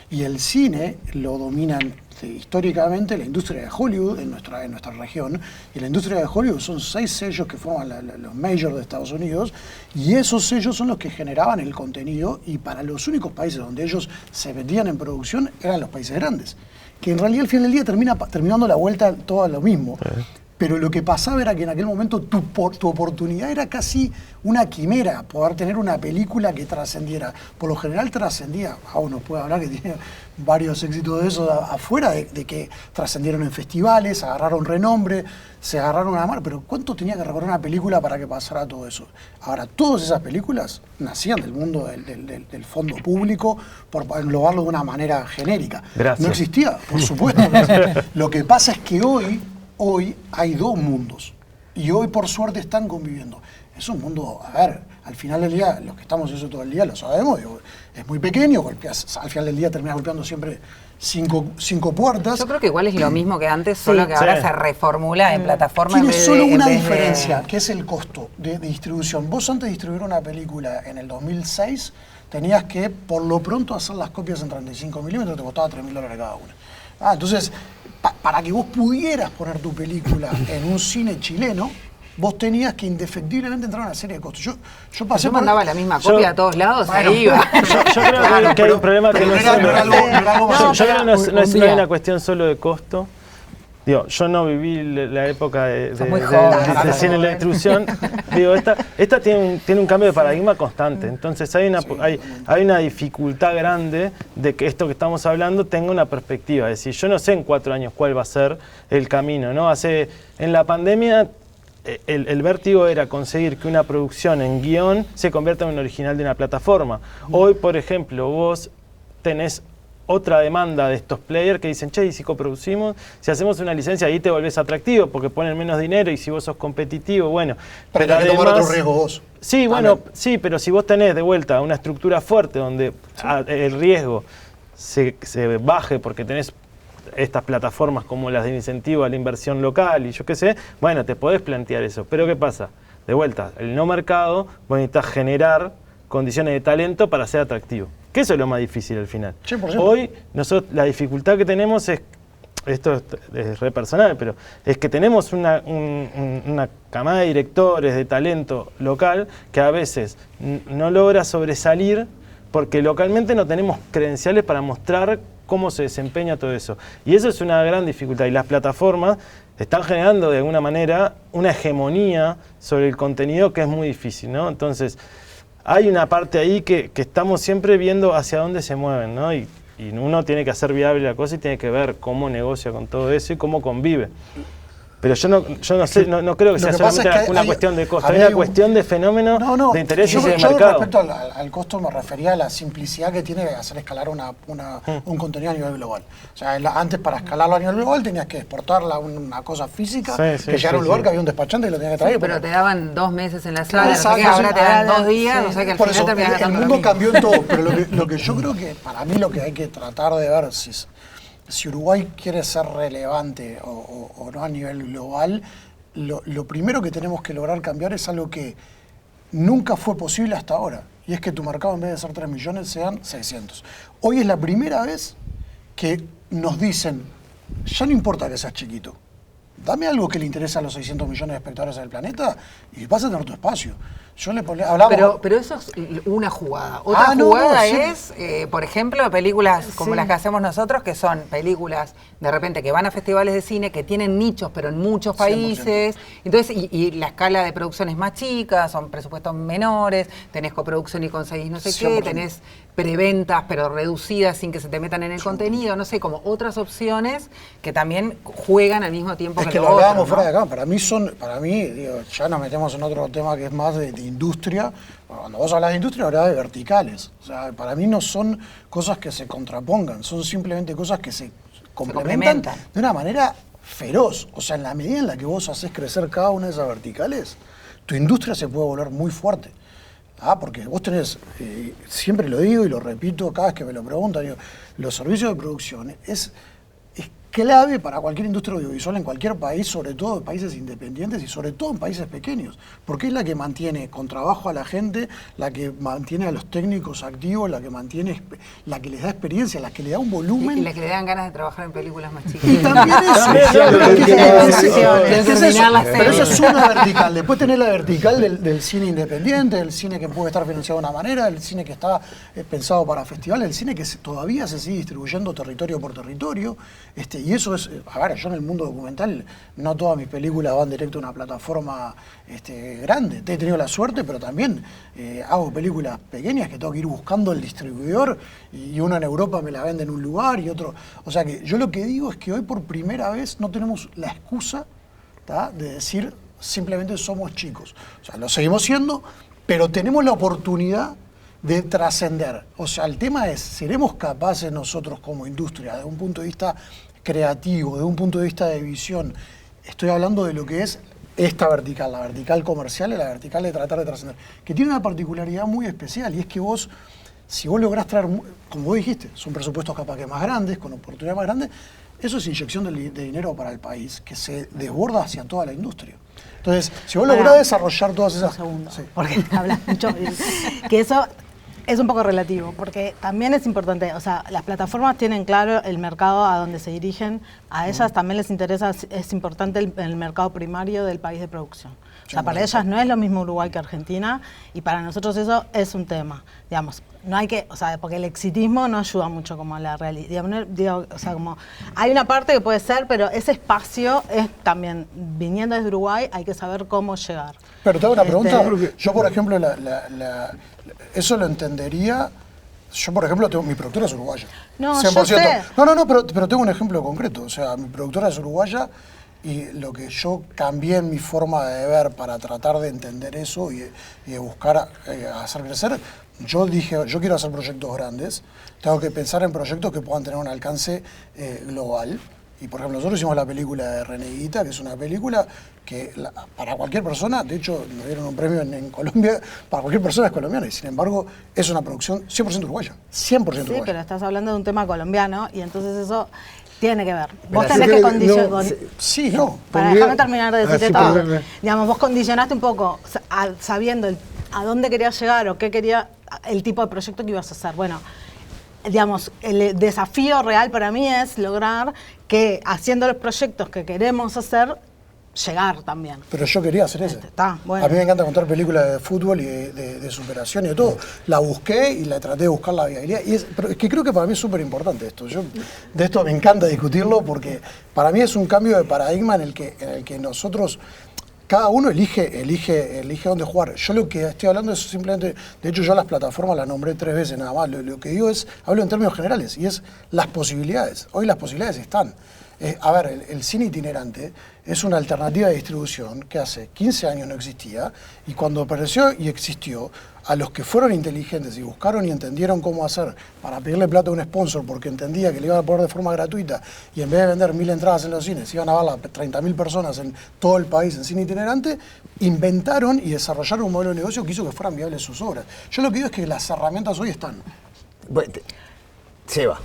Y el cine lo dominan históricamente la industria de Hollywood en nuestra región, y la industria de Hollywood son 6 sellos que forman los majors de Estados Unidos, y esos sellos son los que generaban el contenido, y para los únicos países donde ellos se vendían en producción eran los países grandes, que en realidad al final del día terminando la vuelta todo lo mismo. Pero lo que pasaba era que en aquel momento tu oportunidad era casi una quimera, poder tener una película que trascendiera. Por lo general trascendía, uno puede hablar que tiene varios éxitos de eso afuera, de que trascendieron en festivales, agarraron renombre, se agarraron a mar, pero ¿cuánto tenía que recorrer una película para que pasara todo eso? Ahora, todas esas películas nacían del mundo del fondo público, por englobarlo de una manera genérica. Gracias. No existía, por supuesto. Lo que pasa es que hoy hay 2 mundos, y hoy por suerte están conviviendo. Es un mundo, a ver, al final del día, los que estamos en eso todo el día lo sabemos, es muy pequeño, al final del día terminas golpeando siempre cinco puertas. Yo creo que igual es lo mismo que antes, solo que ahora se reformula en plataforma. Tiene solo una diferencia, que es el costo de distribución. Vos antes de distribuir una película en el 2006, tenías que, por lo pronto, hacer las copias en 35 milímetros, te costaba $3.000 cada una. Entonces, para que vos pudieras poner tu película en un cine chileno, vos tenías que indefectiblemente entrar a una serie de costos. Yo mandaba la misma copia a todos lados, ahí iba. Yo creo que hay un problema que no es una cuestión solo de costo. Digo, yo no viví la época de cine en la distribución. Digo, esta tiene un cambio de paradigma constante. Entonces hay una dificultad grande de que esto que estamos hablando tenga una perspectiva. Es decir, yo no sé en 4 años cuál va a ser el camino, ¿no? En la pandemia el vértigo era conseguir que una producción en guión se convierta en un original de una plataforma. Hoy, por ejemplo, vos tenés otra demanda de estos players que dicen, che, y si coproducimos, si hacemos una licencia, ahí te volvés atractivo porque ponen menos dinero, y si vos sos competitivo, bueno. Pero hay que tomar otro riesgo vos. Sí, bueno, sí, pero si vos tenés de vuelta una estructura fuerte donde el riesgo se baje porque tenés estas plataformas como las de incentivo a la inversión local y yo qué sé, bueno, te podés plantear eso. Pero ¿qué pasa? De vuelta, el no mercado, vos necesitas generar condiciones de talento para ser atractivo. Que eso es lo más difícil al final. 100%. Hoy, nosotros, la dificultad que tenemos es, esto es re personal, pero es que tenemos una camada de directores de talento local que a veces no logra sobresalir porque localmente no tenemos credenciales para mostrar cómo se desempeña todo eso. Y eso es una gran dificultad. Y las plataformas están generando de alguna manera una hegemonía sobre el contenido que es muy difícil, ¿no? Entonces, hay una parte ahí que estamos siempre viendo hacia dónde se mueven, ¿no? Y uno tiene que hacer viable la cosa y tiene que ver cómo negocia con todo eso y cómo convive. Pero yo no sé, no creo que sea solamente una cuestión de costo, hay una cuestión de fenómeno de intereses del mercado. Respecto al costo me refería a la simplicidad que tiene hacer escalar un contenido a nivel global. O sea, antes para escalarlo a nivel global tenías que exportarla a una cosa física, que llegara a un lugar que había un despachante y lo tenía que traer. Pero te daban 2 meses en la sala, no sé qué, ahora te dan 2 días, o sea que al final terminas gastando el mundo cambió en todo, pero lo que yo creo que para mí lo que hay que tratar de ver si Uruguay quiere ser relevante o no a nivel global, lo primero que tenemos que lograr cambiar es algo que nunca fue posible hasta ahora, y es que tu mercado en vez de ser 3 millones sean 600. Hoy es la primera vez que nos dicen, ya no importa que seas chiquito, dame algo que le interese a los 600 millones de espectadores del planeta y vas a tener tu espacio. Yo le hablaba... Pero eso es una jugada. Otra jugada es, por ejemplo, películas como las que hacemos nosotros, que son películas de repente que van a festivales de cine, que tienen nichos, pero en muchos países. 100%. Entonces, y la escala de producción es más chica, son presupuestos menores, tenés coproducción y conseguís no sé 100%. Qué, tenés preventas, pero reducidas sin que se te metan en el contenido, no sé, como otras opciones que también juegan al mismo tiempo que lo hablábamos fuera de acá. Para mí, digo, ya nos metemos en otro tema que es más de industria. Cuando vos hablas de industria, hablas de verticales. O sea, para mí no son cosas que se contrapongan, son simplemente cosas que se complementan de una manera feroz. O sea, en la medida en la que vos haces crecer cada una de esas verticales, tu industria se puede volver muy fuerte. Porque vos tenés, siempre lo digo y lo repito cada vez que me lo preguntan, digo, los servicios de producción es clave para cualquier industria audiovisual en cualquier país, sobre todo en países independientes y sobre todo en países pequeños, porque es la que mantiene con trabajo a la gente, la que mantiene a los técnicos activos, la que les da experiencia, la que le da un volumen. Y la que le dan ganas de trabajar en películas más chicas. Y también pero eso es una vertical. Después tenés la vertical del cine independiente, del cine que puede estar financiado de una manera, el cine que está pensado para festivales, el cine que todavía se sigue distribuyendo territorio por territorio. Y eso es, yo en el mundo documental, no todas mis películas van directo a una plataforma grande. He tenido la suerte, pero también hago películas pequeñas que tengo que ir buscando el distribuidor y uno en Europa me la vende en un lugar y otro. O sea que yo lo que digo es que hoy por primera vez no tenemos la excusa de decir simplemente somos chicos. O sea, lo seguimos siendo, pero tenemos la oportunidad de trascender. O sea, el tema es, ¿seremos capaces nosotros como industria, de un punto de vista creativo, de un punto de vista de visión? Estoy hablando de lo que es esta vertical, la vertical comercial y la vertical de tratar de trascender, que tiene una particularidad muy especial, y es que vos, si vos lográs traer, como vos dijiste, son presupuestos capaz que más grandes, con oportunidades más grandes, eso es inyección de dinero para el país, que se desborda hacia toda la industria. Entonces, si vos lográs desarrollar todas esas... Porque hablas mucho, que eso... Es un poco relativo, porque también es importante, o sea, las plataformas tienen claro el mercado a donde se dirigen, a ellas también les interesa, es importante el mercado primario del país de producción. O sea, para ellas no es lo mismo Uruguay que Argentina, y para nosotros eso es un tema, digamos. No hay que, o sea, porque el exitismo no ayuda mucho como a la realidad. O sea, como hay una parte que puede ser, pero ese espacio es también, viniendo desde Uruguay, hay que saber cómo llegar. Pero te hago una pregunta, yo por ejemplo, eso lo entendería. Yo, por ejemplo, mi productora es uruguaya. No, 100%. Yo sé. No, pero tengo un ejemplo concreto. O sea, mi productora es uruguaya y lo que yo cambié en mi forma de ver para tratar de entender eso y de buscar hacer crecer, yo dije, yo quiero hacer proyectos grandes, tengo que pensar en proyectos que puedan tener un alcance global. Y por ejemplo, nosotros hicimos la película de Reneguita, que es una película que para cualquier persona, de hecho nos dieron un premio en Colombia, para cualquier persona es colombiana, y sin embargo es una producción 100% uruguaya, 100% uruguaya. Sí, pero estás hablando de un tema colombiano y entonces eso tiene que ver. Vos tenés que condicionar... Déjame terminar de decirte todo. Digamos, vos condicionaste un poco sabiendo a dónde querías llegar o qué quería, el tipo de proyecto que ibas a hacer. Bueno, digamos, el desafío real para mí es lograr que haciendo los proyectos que queremos hacer, llegar también. Pero yo quería hacer eso. Bueno. A mí me encanta contar películas de fútbol y de superación y de todo. La busqué y la traté de buscar la viabilidad. Pero es que creo que para mí es súper importante esto. De esto me encanta discutirlo porque para mí es un cambio de paradigma en el que nosotros... cada uno elige dónde jugar. Yo lo que estoy hablando es simplemente, de hecho yo las plataformas las nombré 3 veces nada más, lo que digo es, hablo en términos generales, y es las posibilidades. Hoy las posibilidades están. A ver, el cine itinerante es una alternativa de distribución que hace 15 años no existía, y cuando apareció y existió, a los que fueron inteligentes y buscaron y entendieron cómo hacer para pedirle plata a un sponsor porque entendía que le iban a poner de forma gratuita, y en vez de vender 1000 entradas en los cines, iban a verla 30.000 personas en todo el país en cine itinerante, inventaron y desarrollaron un modelo de negocio que hizo que fueran viables sus obras. Yo lo que digo es que las herramientas hoy están. Seba.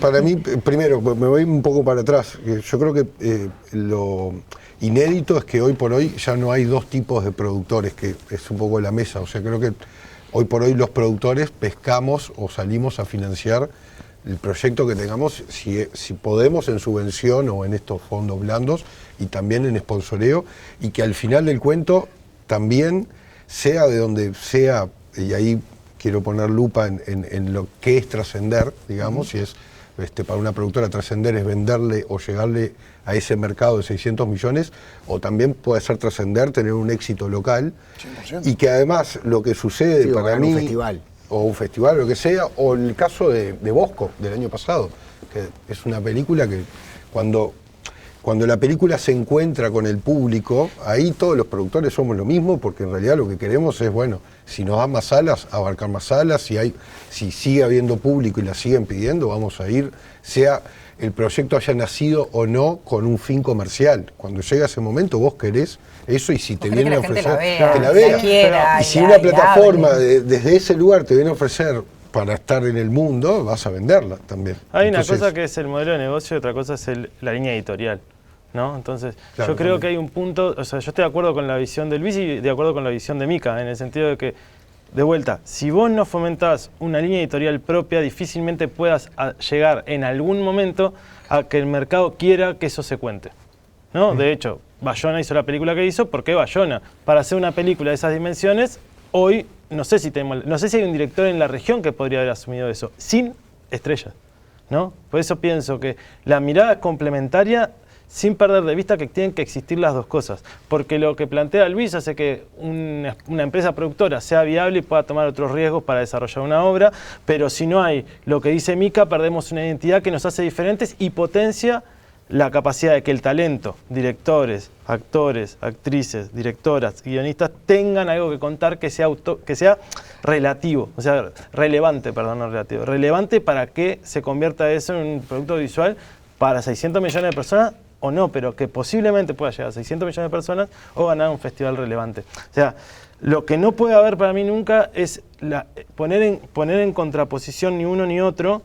Para mí, primero, me voy un poco para atrás. Yo creo que lo inédito es que hoy por hoy ya no hay 2 tipos de productores, que es un poco la mesa. O sea, creo que hoy por hoy los productores pescamos o salimos a financiar el proyecto que tengamos, si podemos, en subvención o en estos fondos blandos, y también en sponsoreo, y que al final del cuento también, sea de donde sea, y ahí quiero poner lupa en lo que es trascender, digamos, si es para una productora trascender es venderle o llegarle a ese mercado de 600 millones, o también puede ser trascender, tener un éxito local, 100%. Y que además lo que sucede para mí... un festival. O un festival, lo que sea, o el caso de Bosco, del año pasado, que es una película que cuando la película se encuentra con el público, ahí todos los productores somos lo mismo, porque en realidad lo que queremos es, bueno, si nos dan más salas, abarcar más salas, si sigue habiendo público y la siguen pidiendo, vamos a ir, sea el proyecto haya nacido o no con un fin comercial. Cuando llega ese momento vos querés eso, y si te vienen a ofrecer, que la vea. Y si una plataforma desde ese lugar te viene a ofrecer para estar en el mundo, vas a venderla también. Hay una cosa que es el modelo de negocio y otra cosa es la línea editorial, ¿no? Entonces, claro, yo creo que hay un punto, o sea, yo estoy de acuerdo con la visión del Luis y de acuerdo con la visión de Mika, en el sentido de que, de vuelta, si vos no fomentás una línea editorial propia, difícilmente puedas llegar en algún momento a que el mercado quiera que eso se cuente, ¿no? De hecho, Bayona hizo la película que hizo. ¿Por qué Bayona? Para hacer una película de esas dimensiones, hoy no sé si hay un director en la región que podría haber asumido eso, sin estrellas, ¿no? Por eso pienso que la mirada es complementaria, sin perder de vista que tienen que existir las dos cosas, porque lo que plantea Luis hace que una empresa productora sea viable y pueda tomar otros riesgos para desarrollar una obra, pero si no hay lo que dice Mika, perdemos una identidad que nos hace diferentes y potencia la capacidad de que el talento, directores, actores, actrices, directoras, guionistas, tengan algo que contar que sea relativo, o sea, relevante, perdón, no relativo, relevante para que se convierta eso en un producto visual para 600 millones de personas o no, pero que posiblemente pueda llegar a 600 millones de personas o ganar un festival relevante. O sea, lo que no puede haber para mí nunca es poner en contraposición ni uno ni otro,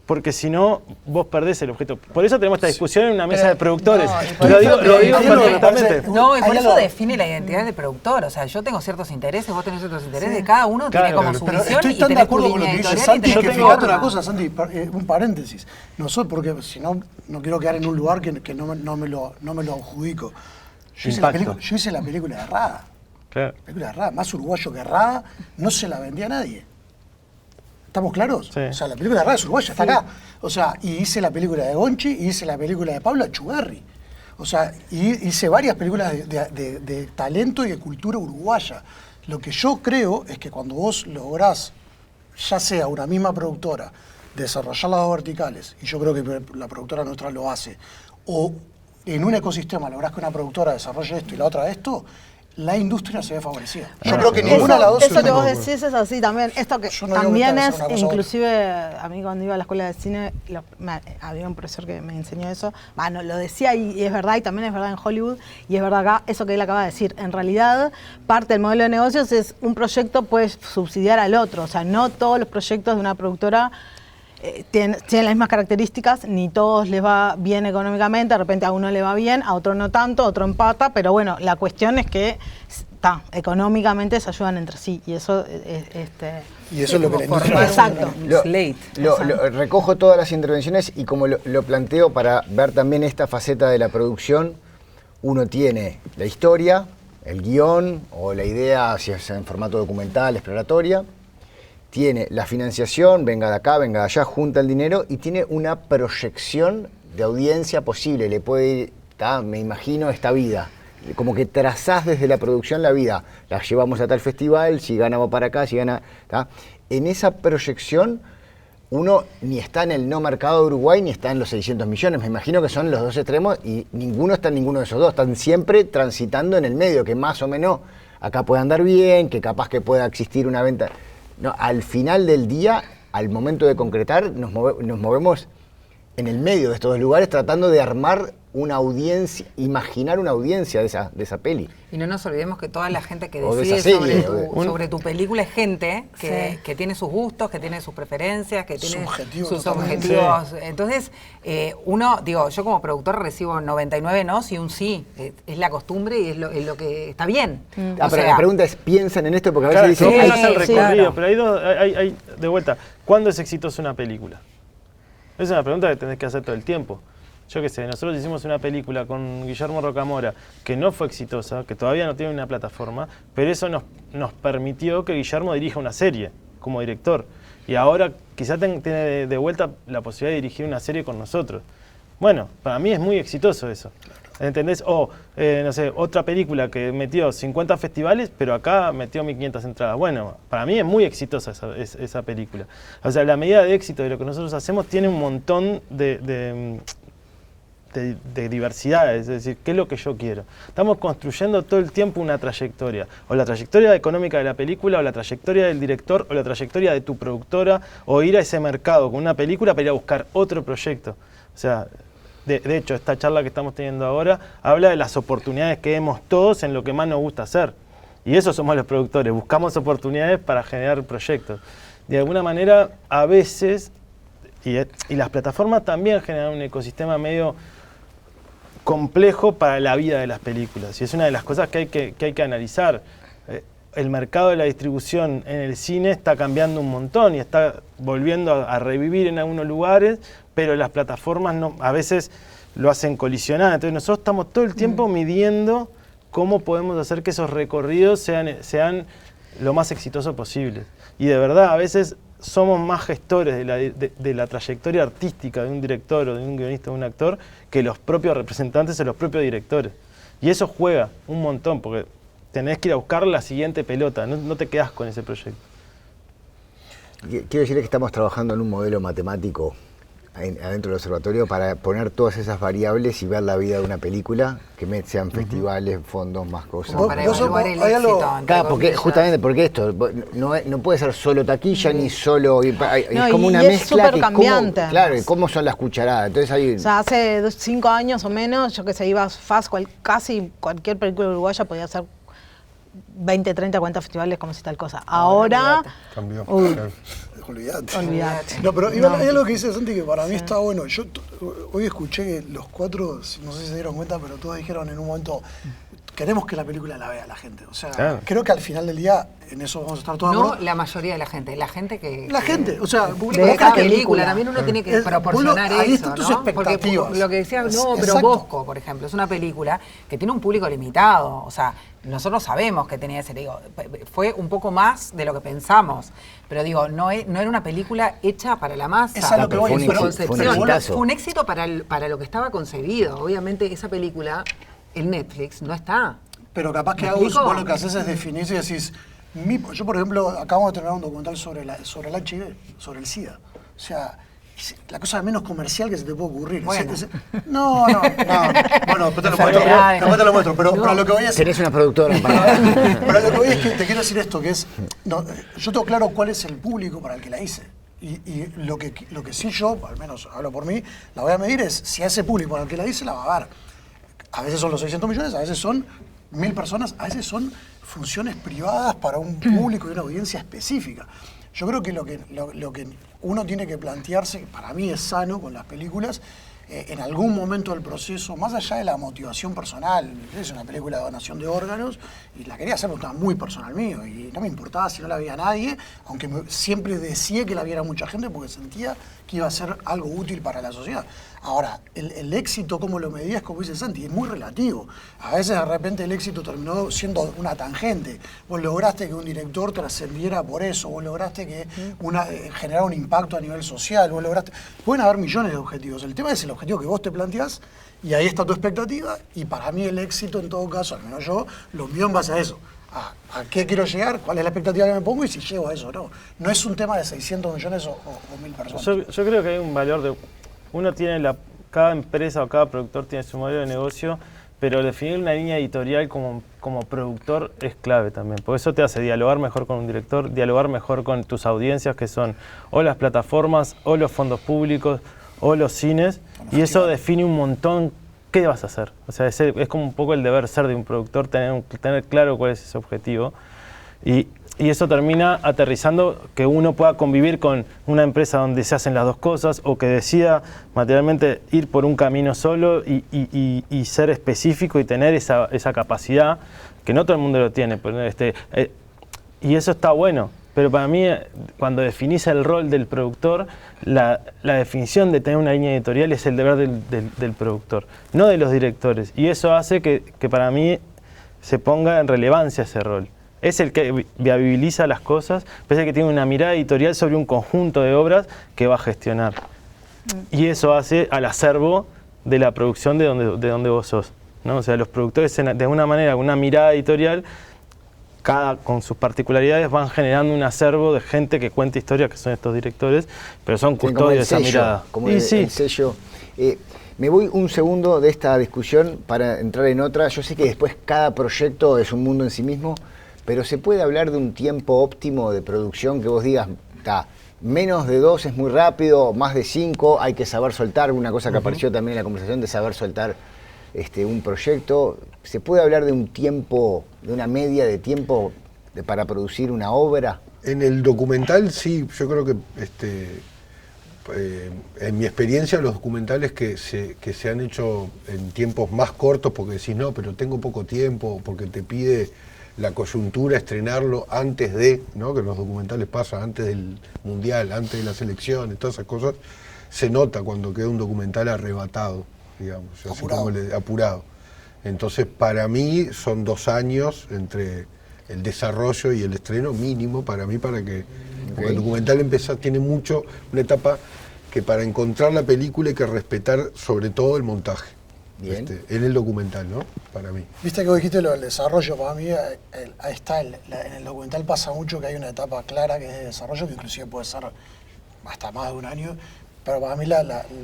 porque si no, vos perdés el objeto. Por eso tenemos esta discusión en una mesa de productores. Lo digo perfectamente. No, y por eso define la identidad del productor. O sea, yo tengo ciertos intereses, vos tenés ciertos intereses, de cada uno tiene como su visión. Estoy tan de acuerdo con lo que dice Santi, que fíjate una cosa, Santi, un paréntesis. Nosotros, porque si no, no quiero quedar en un lugar que no me lo adjudico. Yo hice la película de Rada. Claro. La película de Rada, más uruguayo que Rada, no se la vendía a nadie. ¿Estamos claros? Sí. O sea, la película de Rada es uruguaya, está acá. O sea, y hice la película de Gonchi, y hice la película de Pablo Achugarri. O sea, y hice varias películas de talento y de cultura uruguaya. Lo que yo creo es que cuando vos lográs, ya sea una misma productora, desarrollar las dos verticales, y yo creo que la productora nuestra lo hace, o en un ecosistema lográs que una productora desarrolle esto y la otra esto, la industria se ve favorecida. Yo creo que ninguna de las dos... Eso que vos decís es así también. Esto que Yo no también digo que es, sea una cosa inclusive, a mí cuando iba a la escuela de cine, había un profesor que me enseñó eso. Bueno, lo decía y es verdad, y también es verdad en Hollywood, y es verdad acá, eso que él acaba de decir. En realidad, parte del modelo de negocios es un proyecto puede subsidiar al otro. O sea, no todos los proyectos de una productora tienen las mismas características, ni todos les va bien económicamente, de repente a uno le va bien, a otro no tanto, otro empata, pero bueno, la cuestión es que económicamente se ayudan entre sí, y eso y eso es lo que la industria... Exacto. Recojo todas las intervenciones y como lo planteo para ver también esta faceta de la producción, uno tiene la historia, el guión o la idea, si es en formato documental, exploratoria, tiene la financiación, venga de acá, venga de allá, junta el dinero y tiene una proyección de audiencia posible. Le puede ir, me imagino, esta vida. como que trazás desde la producción la vida. La llevamos a tal festival, si ganamos para acá, si gana... ¿tá? En esa proyección, uno ni está en el no mercado de Uruguay, ni está en los 600 millones. Me imagino que son los dos extremos y ninguno está en ninguno de esos dos. Están siempre transitando en el medio, que más o menos acá puede andar bien, que capaz que pueda existir una venta. No, al final del día, al momento de concretar, nos movemos en el medio de estos dos lugares tratando de armar una audiencia, imaginar una audiencia de esa peli. Y no nos olvidemos que toda la gente que O de decide esa serie, sobre tu película es gente Sí. que tiene sus gustos, que tiene sus preferencias, que tiene Subjetivo sus totalmente. objetivos. Entonces, yo como productor recibo 99 nos y un sí. Es la costumbre y es lo que está bien. O Pero sea, la pregunta es, ¿piensan en esto? Porque a Claro, veces sí, dicen, eso es el sí, recorrido, claro. pero hay de vuelta, ¿cuándo es exitosa una película? Esa es una pregunta que tenés que hacer todo el tiempo. Yo qué sé, nosotros hicimos una película con Guillermo Rocamora que no fue exitosa, que todavía no tiene una plataforma, pero eso nos permitió que Guillermo dirija una serie como director. Y ahora quizá tiene de vuelta la posibilidad de dirigir una serie con nosotros. Bueno, para mí es muy exitoso eso. ¿Entendés? O, no sé, otra película que metió 50 festivales, pero acá metió 1.500 entradas. Bueno, para mí es muy exitosa esa película. O sea, la medida de éxito de lo que nosotros hacemos tiene un montón de diversidad, es decir, ¿qué es lo que yo quiero? Estamos construyendo todo el tiempo una trayectoria, o la trayectoria económica de la película, o la trayectoria del director, o la trayectoria de tu productora, o ir a ese mercado con una película para ir a buscar otro proyecto. O sea, de hecho, esta charla que estamos teniendo ahora habla de las oportunidades que vemos todos en lo que más nos gusta hacer. Y eso somos los productores, buscamos oportunidades para generar proyectos. De alguna manera, a veces, y las plataformas también generan un ecosistema medio complejo para la vida de las películas, y es una de las cosas que hay que analizar. El mercado de la distribución en el cine está cambiando un montón y está volviendo a revivir en algunos lugares, pero las plataformas a veces lo hacen colisionar. Entonces nosotros estamos todo el tiempo midiendo cómo podemos hacer que esos recorridos sean lo más exitosos posible. Y de verdad, a veces somos más gestores de la trayectoria artística de un director o de un guionista o de un actor que los propios representantes o los propios directores. Y eso juega un montón, porque tenés que ir a buscar la siguiente pelota, no te quedás con ese proyecto. quiero decirle que estamos trabajando en un modelo matemático adentro del observatorio para poner todas esas variables y ver la vida de una película, que sean festivales, fondos, más cosas. para evaluar el hay algo- éxito. entre Claro, comillas. justamente porque esto no puede ser solo taquilla ni solo... Es No, como y una es mezcla súper que cambiante. claro, y cómo son las cucharadas. Entonces hay... O sea, hace 5 años o menos, yo que sé, iba fast, casi cualquier película uruguaya podía hacer 20, 30, 40 festivales como si tal cosa. Ahora, Cambió. Uy. Claro. Olvídate. olvídate. No, pero igual hay algo que dice Santi que para mí está bueno. Yo hoy escuché que los cuatro, no sé si se dieron cuenta, pero todos dijeron en un momento, queremos que la película la vea la gente. O sea, Claro. creo que al final del día en eso vamos a estar todos de No acuerdo. la mayoría de la gente que... La gente, o sea, El público de de cada cada película, película. también uno tiene que Es- proporcionar bueno, ahí eso, están tus ¿no? Porque expectativas. lo que decía, no, pero Exacto. Bosco, por ejemplo, es una película que tiene un público limitado, o sea, nosotros sabemos que tenía ese, digo, fue un poco más de lo que pensamos, pero digo, no era una película hecha para la masa. Es a lo que voy, Su pero- concepción. fue un exitazo. Fue un éxito para lo que estaba concebido. Obviamente esa película, en Netflix, no está. Pero capaz que ¿Me Agus, explico? vos lo que haces es definir y decís, yo por ejemplo, acabamos de terminar un documental sobre el HIV, sobre el SIDA. O sea, es la cosa menos comercial que se te puede ocurrir. Bueno. No. Bueno, después te lo muestro. Enfermedades. Después te lo muestro. Pero lo que voy a decir... Tenés una productora para... Pero lo que voy es que te quiero decir esto, que es, yo tengo claro cuál es el público para el que la hice. Y lo que sí yo, al menos hablo por mí, la voy a medir es si a ese público para el que la hice la va a ver. A veces son los 600 millones, a veces son 1000 personas, a veces son funciones privadas para un público y una audiencia específica. Yo creo que lo que uno tiene que plantearse, que para mí es sano con las películas, en algún momento del proceso, más allá de la motivación personal, es una película de donación de órganos y la quería hacer porque estaba muy personal mío y no me importaba si no la veía nadie, aunque siempre decía que la viera mucha gente porque sentía que iba a ser algo útil para la sociedad. Ahora, el éxito, como lo medías, como dice Santi, es muy relativo. A veces de repente el éxito terminó siendo una tangente. Vos lograste que un director trascendiera por eso, vos lograste que generara un impacto a nivel social, vos lograste... Pueden haber millones de objetivos, el tema es el objetivo objetivo que vos te planteás, y ahí está tu expectativa, y para mí el éxito en todo caso, al menos yo, lo mío en base a eso. ¿A qué quiero llegar? ¿Cuál es la expectativa que me pongo? Y si llego a eso o no. No es un tema de 600 millones o 1000 personas. Yo creo que hay un valor de... Uno tiene cada empresa o cada productor tiene su modelo de negocio, pero definir una línea editorial como productor es clave también. Por eso te hace dialogar mejor con un director, dialogar mejor con tus audiencias, que son o las plataformas, o los fondos públicos, o los cines, y eso define un montón qué vas a hacer. O sea, es como un poco el deber ser de un productor, tener claro cuál es ese objetivo. Y eso termina aterrizando que uno pueda convivir con una empresa donde se hacen las dos cosas, o que decida materialmente ir por un camino solo y ser específico y tener esa capacidad, que no todo el mundo lo tiene. Y eso está bueno. Pero para mí, cuando definís el rol del productor, la definición de tener una línea editorial es el deber del productor, no de los directores. Y eso hace que para mí se ponga en relevancia ese rol. Es el que viabiliza las cosas, pero es el que tiene una mirada editorial sobre un conjunto de obras que va a gestionar. Y eso hace al acervo de la producción de donde vos sos, ¿no? O sea, los productores, de alguna manera, con una mirada editorial, cada con sus particularidades, van generando un acervo de gente que cuenta historias, que son estos directores, pero son custodios de esa mirada. Como el sello. Me voy un segundo de esta discusión para entrar en otra. Yo sé que después cada proyecto es un mundo en sí mismo, pero ¿se puede hablar de un tiempo óptimo de producción que vos digas, menos de 2 es muy rápido, más de 5 hay que saber soltar? Una cosa que apareció también en la conversación de saber soltar un proyecto. ¿Se puede hablar de un tiempo, de una media de tiempo para producir una obra? En el documental sí, yo creo que en mi experiencia los documentales que se han hecho en tiempos más cortos, porque decís, no, pero tengo poco tiempo, porque te pide la coyuntura estrenarlo antes de, ¿no? Que los documentales pasan antes del mundial, antes de las elecciones, todas esas cosas, se nota cuando queda un documental arrebatado, digamos, Apurado. así como apurado. Entonces, para mí son 2 años entre el desarrollo y el estreno mínimo para mí, porque el documental tiene mucho, una etapa que para encontrar la película hay que respetar sobre todo el montaje. Bien. En el documental, ¿no? Para mí. Viste que vos dijiste lo del desarrollo, para mí ahí está, en el documental pasa mucho que hay una etapa clara que es de desarrollo, que inclusive puede ser hasta más de 1 año, pero para mí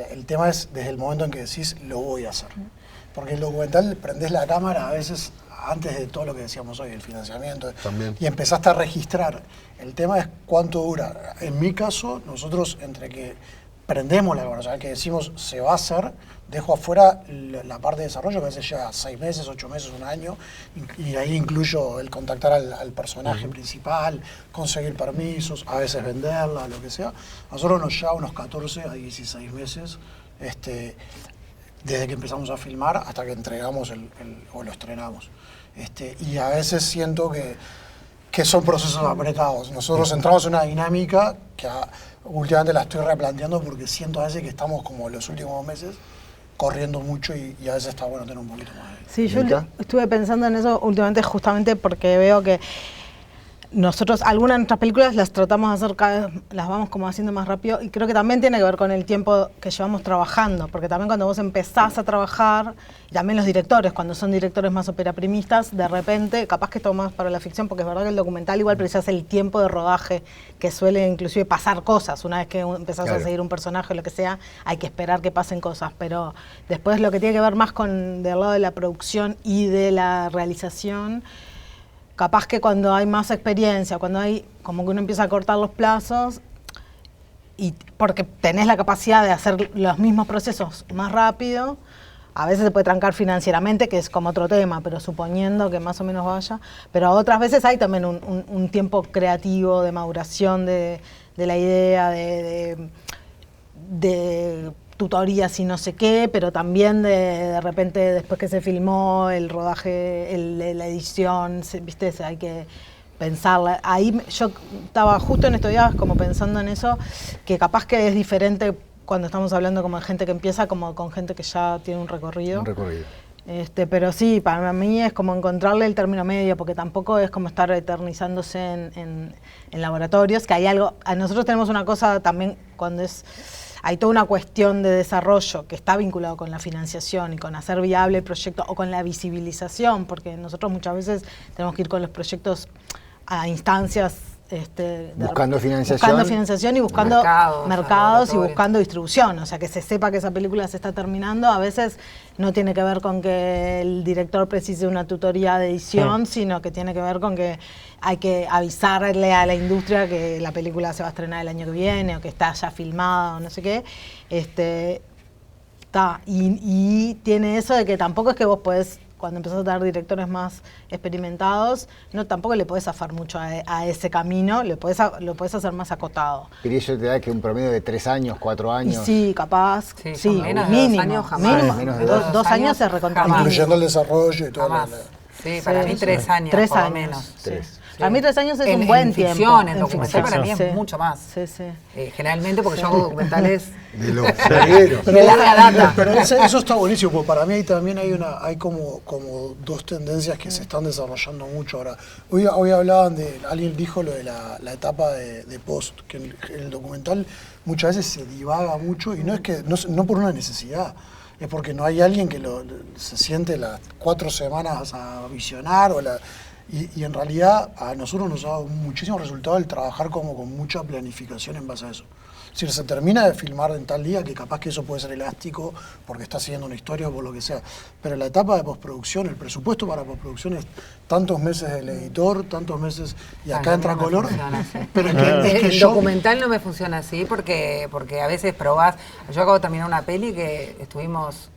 el tema es desde el momento en que decís, lo voy a hacer. Porque el documental prendés la cámara a veces antes de todo lo que decíamos hoy, el financiamiento, También. y empezaste a registrar. El tema es cuánto dura. En mi caso, nosotros entre que prendemos la cámara, o sea, que decimos se va a hacer, dejo afuera la parte de desarrollo, que a veces lleva 6 meses, 8 meses, 1 año, y ahí incluyo el contactar al personaje principal, conseguir permisos, a veces venderla, lo que sea. A nosotros nos lleva unos 14 a 16 meses, desde que empezamos a filmar hasta que entregamos o lo estrenamos. Y a veces siento que son procesos apretados. Nosotros entramos en una dinámica que últimamente la estoy replanteando porque siento a veces que estamos como los últimos meses corriendo mucho y a veces está bueno tener un poquito más de... Sí, yo estuve pensando en eso últimamente justamente porque veo que nosotros algunas de nuestras películas las tratamos de hacer cada vez, las vamos como haciendo más rápido, y creo que también tiene que ver con el tiempo que llevamos trabajando, porque también cuando vos empezás a trabajar, y también los directores, cuando son directores más operaprimistas, de repente, capaz que tomás para la ficción, porque es verdad que el documental igual precisas el tiempo de rodaje, que suele inclusive pasar cosas, una vez que empezás a seguir un personaje o lo que sea, hay que esperar que pasen cosas, pero después lo que tiene que ver más con del lado de la producción y de la realización, capaz que cuando hay más experiencia, cuando hay como que uno empieza a cortar los plazos, y porque tenés la capacidad de hacer los mismos procesos más rápido, a veces se puede trancar financieramente, que es como otro tema, pero suponiendo que más o menos vaya, pero otras veces hay también un tiempo creativo de maduración de la idea, de tutorías y no sé qué, pero también de repente después que se filmó el rodaje, la edición, ¿viste? Hay que pensarla. Ahí yo estaba justo en estos días como pensando en eso, que capaz que es diferente cuando estamos hablando como de gente que empieza como con gente que ya tiene un recorrido. Un recorrido. Pero sí, para mí es como encontrarle el término medio, porque tampoco es como estar eternizándose en laboratorios, que hay algo, nosotros tenemos una cosa también cuando hay toda una cuestión de desarrollo que está vinculado con la financiación y con hacer viable el proyecto o con la visibilización, porque nosotros muchas veces tenemos que ir con los proyectos a instancias buscando financiación y buscando mercados y laboratorios. buscando distribución, o sea, que se sepa que esa película se está terminando. A veces no tiene que ver con que el director precise una tutoría de edición, sino que tiene que ver con que hay que avisarle a la industria que la película se va a estrenar el año que viene o que está ya filmada o no sé qué. Y tiene eso de que tampoco es que vos podés, cuando empezás a tener directores más experimentados, tampoco le podés zafar mucho a ese camino, lo podés hacer más acotado. Pero eso te da que un promedio de 3 años, 4 años. Y sí, capaz, Sí, menos de mínimo. 2 años jamás. Menos de Dos años se recontra. jamás. Incluyendo el desarrollo y todo. Jamás. Sí, para mí 3 años, 3 por lo años. menos. 3. Para mí 3 años es En un buen ficción, tiempo. en documental para mí es Sí. mucho más. Sí, sí. Generalmente porque yo hago documentales De los zagueros. de larga data. Pero eso está buenísimo, porque para mí también hay como dos tendencias que se están desarrollando mucho ahora. Hoy hablaban alguien dijo lo de la etapa de post, que en el documental muchas veces se divaga mucho y no es que no por una necesidad, es porque no hay alguien que se siente las 4 semanas a visionar y en realidad a nosotros nos ha dado muchísimo resultado el trabajar como con mucha planificación en base a eso. Es decir, se termina de filmar en tal día, que capaz que eso puede ser elástico porque está siguiendo una historia o por lo que sea. Pero la etapa de postproducción, el presupuesto para postproducción es tantos meses del editor, tantos meses, y acá entra no me color. funciona así. Pero es que El yo... documental no me funciona así porque a veces probás. Yo acabo de terminar una peli que estuvimos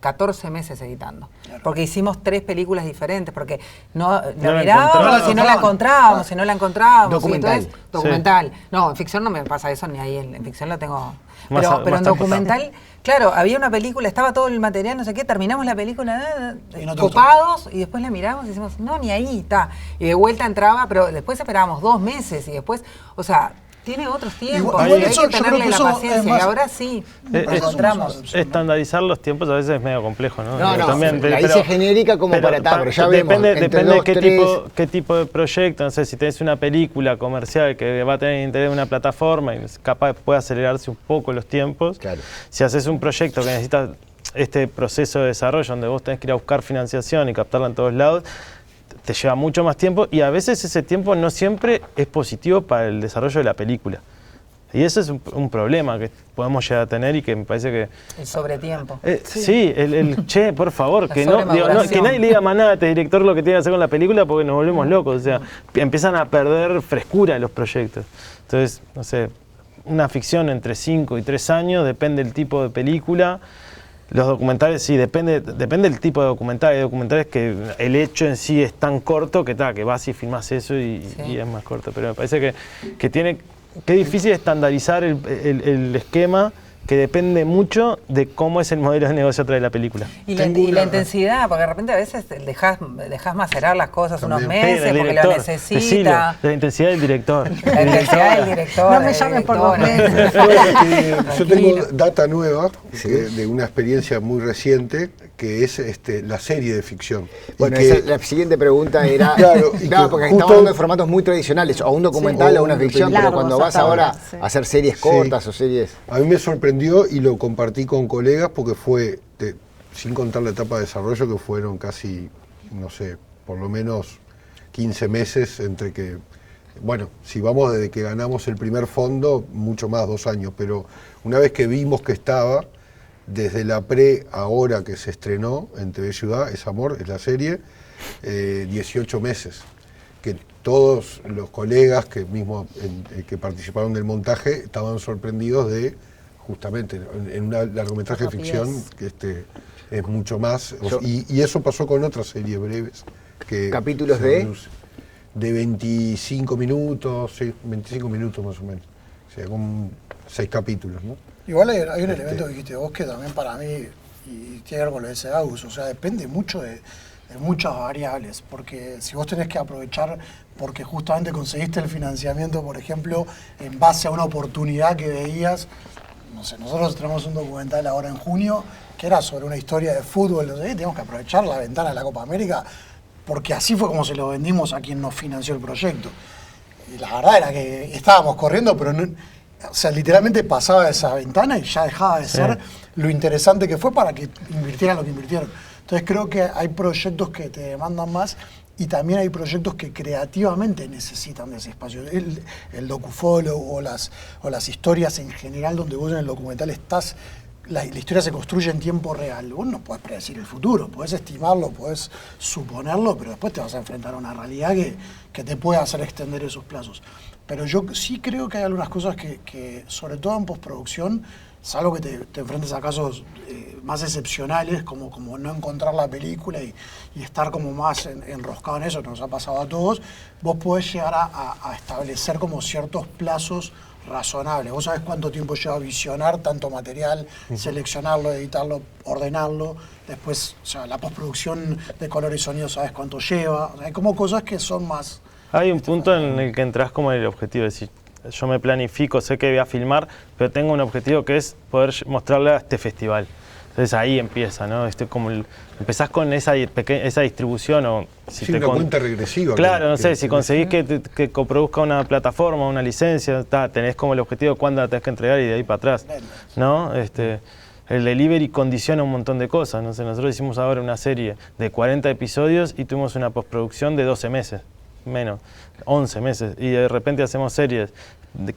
14 meses editando. Porque hicimos 3 películas diferentes, porque no la mirábamos, si no la encontrábamos, Documental. Y entonces, documental. No, en ficción no me pasa eso ni ahí, en ficción la tengo. Más Pero en tan documental, claro, había una película, estaba todo el material, no sé qué, terminamos la película Y no te copados y después la miramos y decimos, no, ni ahí está. Y de vuelta entraba, pero después esperábamos 2 meses y después, o sea, tiene otros tiempos, Igual y hay eso, que yo creo tenerle que la eso es paciencia. más- Y ahora sí, Es- lo encontramos. Estandarizar los tiempos a veces es medio complejo, ¿no? No, También, la hice genérica como para tal, pero ya vemos. Depende, entre depende 2, de 3. qué tipo de proyecto. No sé, si tenés una película comercial que va a tener interés en una plataforma y capaz puede acelerarse un poco los tiempos. Claro. Si haces un proyecto que necesita este proceso de desarrollo donde vos tenés que ir a buscar financiación y captarla en todos lados, te lleva mucho más tiempo y a veces ese tiempo no siempre es positivo para el desarrollo de la película. Y ese es un problema que podemos llegar a tener y que me parece que... El sobretiempo. Sí, che, por favor, La que no, sobremaduración. que nadie le diga más nada a este director lo que tiene que hacer con la película porque nos volvemos locos. O sea, empiezan a perder frescura los proyectos. Entonces, no sé, una ficción entre 5 y 3 años, depende del tipo de película. Los documentales, sí, depende del tipo de documental. Hay documentales que el hecho en sí es tan corto que vas y filmás eso y es más corto. Pero me parece que tiene... Qué difícil estandarizar el esquema que depende mucho de cómo es el modelo de negocio atrás de la película. Y la intensidad, porque de repente a veces dejás macerar las cosas unos meses Del porque lo director, necesita. decilo, de la intensidad del director. La intensidad del director. No me llames por los meses. Yo tengo data nueva de una experiencia muy reciente que es la serie de ficción. Bueno, Y que- la siguiente pregunta era... Claro, y que porque justo- estamos hablando de formatos muy tradicionales, o un documental Sí, o una o ficción, película. pero cuando Largos, vas ahora sí. a hacer series cortas o series... A mí me sorprendió y lo compartí con colegas porque fue, sin contar la etapa de desarrollo, que fueron casi, no sé, por lo menos 15 meses entre que, bueno, si vamos desde que ganamos el primer fondo, mucho más, 2 años, pero una vez que vimos que estaba, desde la ahora que se estrenó en TV Ciudad, Es Amor, es la serie, 18 meses. Que todos los colegas que que participaron del montaje estaban sorprendidos de, justamente, en un largometraje de ficción, que es mucho más. Y eso pasó con otras series breves. ¿Capítulos se de? reduce. De 25 minutos, sí, 25 minutos más o menos. O sea, con 6 capítulos, ¿no? Igual hay un elemento que dijiste vos que también para mí, y tiene que ver con lo de ese Agus, o sea, depende mucho de muchas variables, porque si vos tenés que aprovechar porque justamente conseguiste el financiamiento, por ejemplo, en base a una oportunidad que veías, no sé, nosotros tenemos un documental ahora en junio que era sobre una historia de fútbol, no sé, tenemos que aprovechar la ventana de la Copa América, porque así fue como se lo vendimos a quien nos financió el proyecto. Y la verdad era que estábamos corriendo, pero O sea, literalmente pasaba esa ventana y ya dejaba de ser lo interesante que fue para que invirtieran lo que invirtieron. Entonces creo que hay proyectos que te demandan más y también hay proyectos que creativamente necesitan de ese espacio. El docufollow o las historias en general donde vos en el documental estás, la historia se construye en tiempo real. Vos no podés predecir el futuro, podés estimarlo, podés suponerlo, pero después te vas a enfrentar a una realidad que te puede hacer extender esos plazos. Pero yo sí creo que hay algunas cosas que sobre todo en postproducción, salvo que te enfrentes a casos más excepcionales, como no encontrar la película y estar como más enroscado en eso, que nos ha pasado a todos, vos podés llegar a establecer como ciertos plazos razonables. Vos sabés cuánto tiempo lleva visionar tanto material, seleccionarlo, editarlo, ordenarlo. Después, o sea, la postproducción de color y sonido, sabés cuánto lleva. O sea, hay como cosas que son más... Hay un punto en el que entras como en el objetivo, es decir, yo me planifico, sé que voy a filmar, pero tengo un objetivo que es poder mostrarle a este festival. Entonces ahí empieza, ¿no? Empezás con esa distribución o... Si una cuenta regresiva. Claro, no sé, si conseguís que coproduzca una plataforma, una licencia, tenés como el objetivo de cuándo la tenés que entregar y de ahí para atrás, ¿no? El delivery condiciona un montón de cosas, no sé, nosotros hicimos ahora una serie de 40 episodios y tuvimos una postproducción de 12 meses. Menos, 11 meses, y de repente hacemos series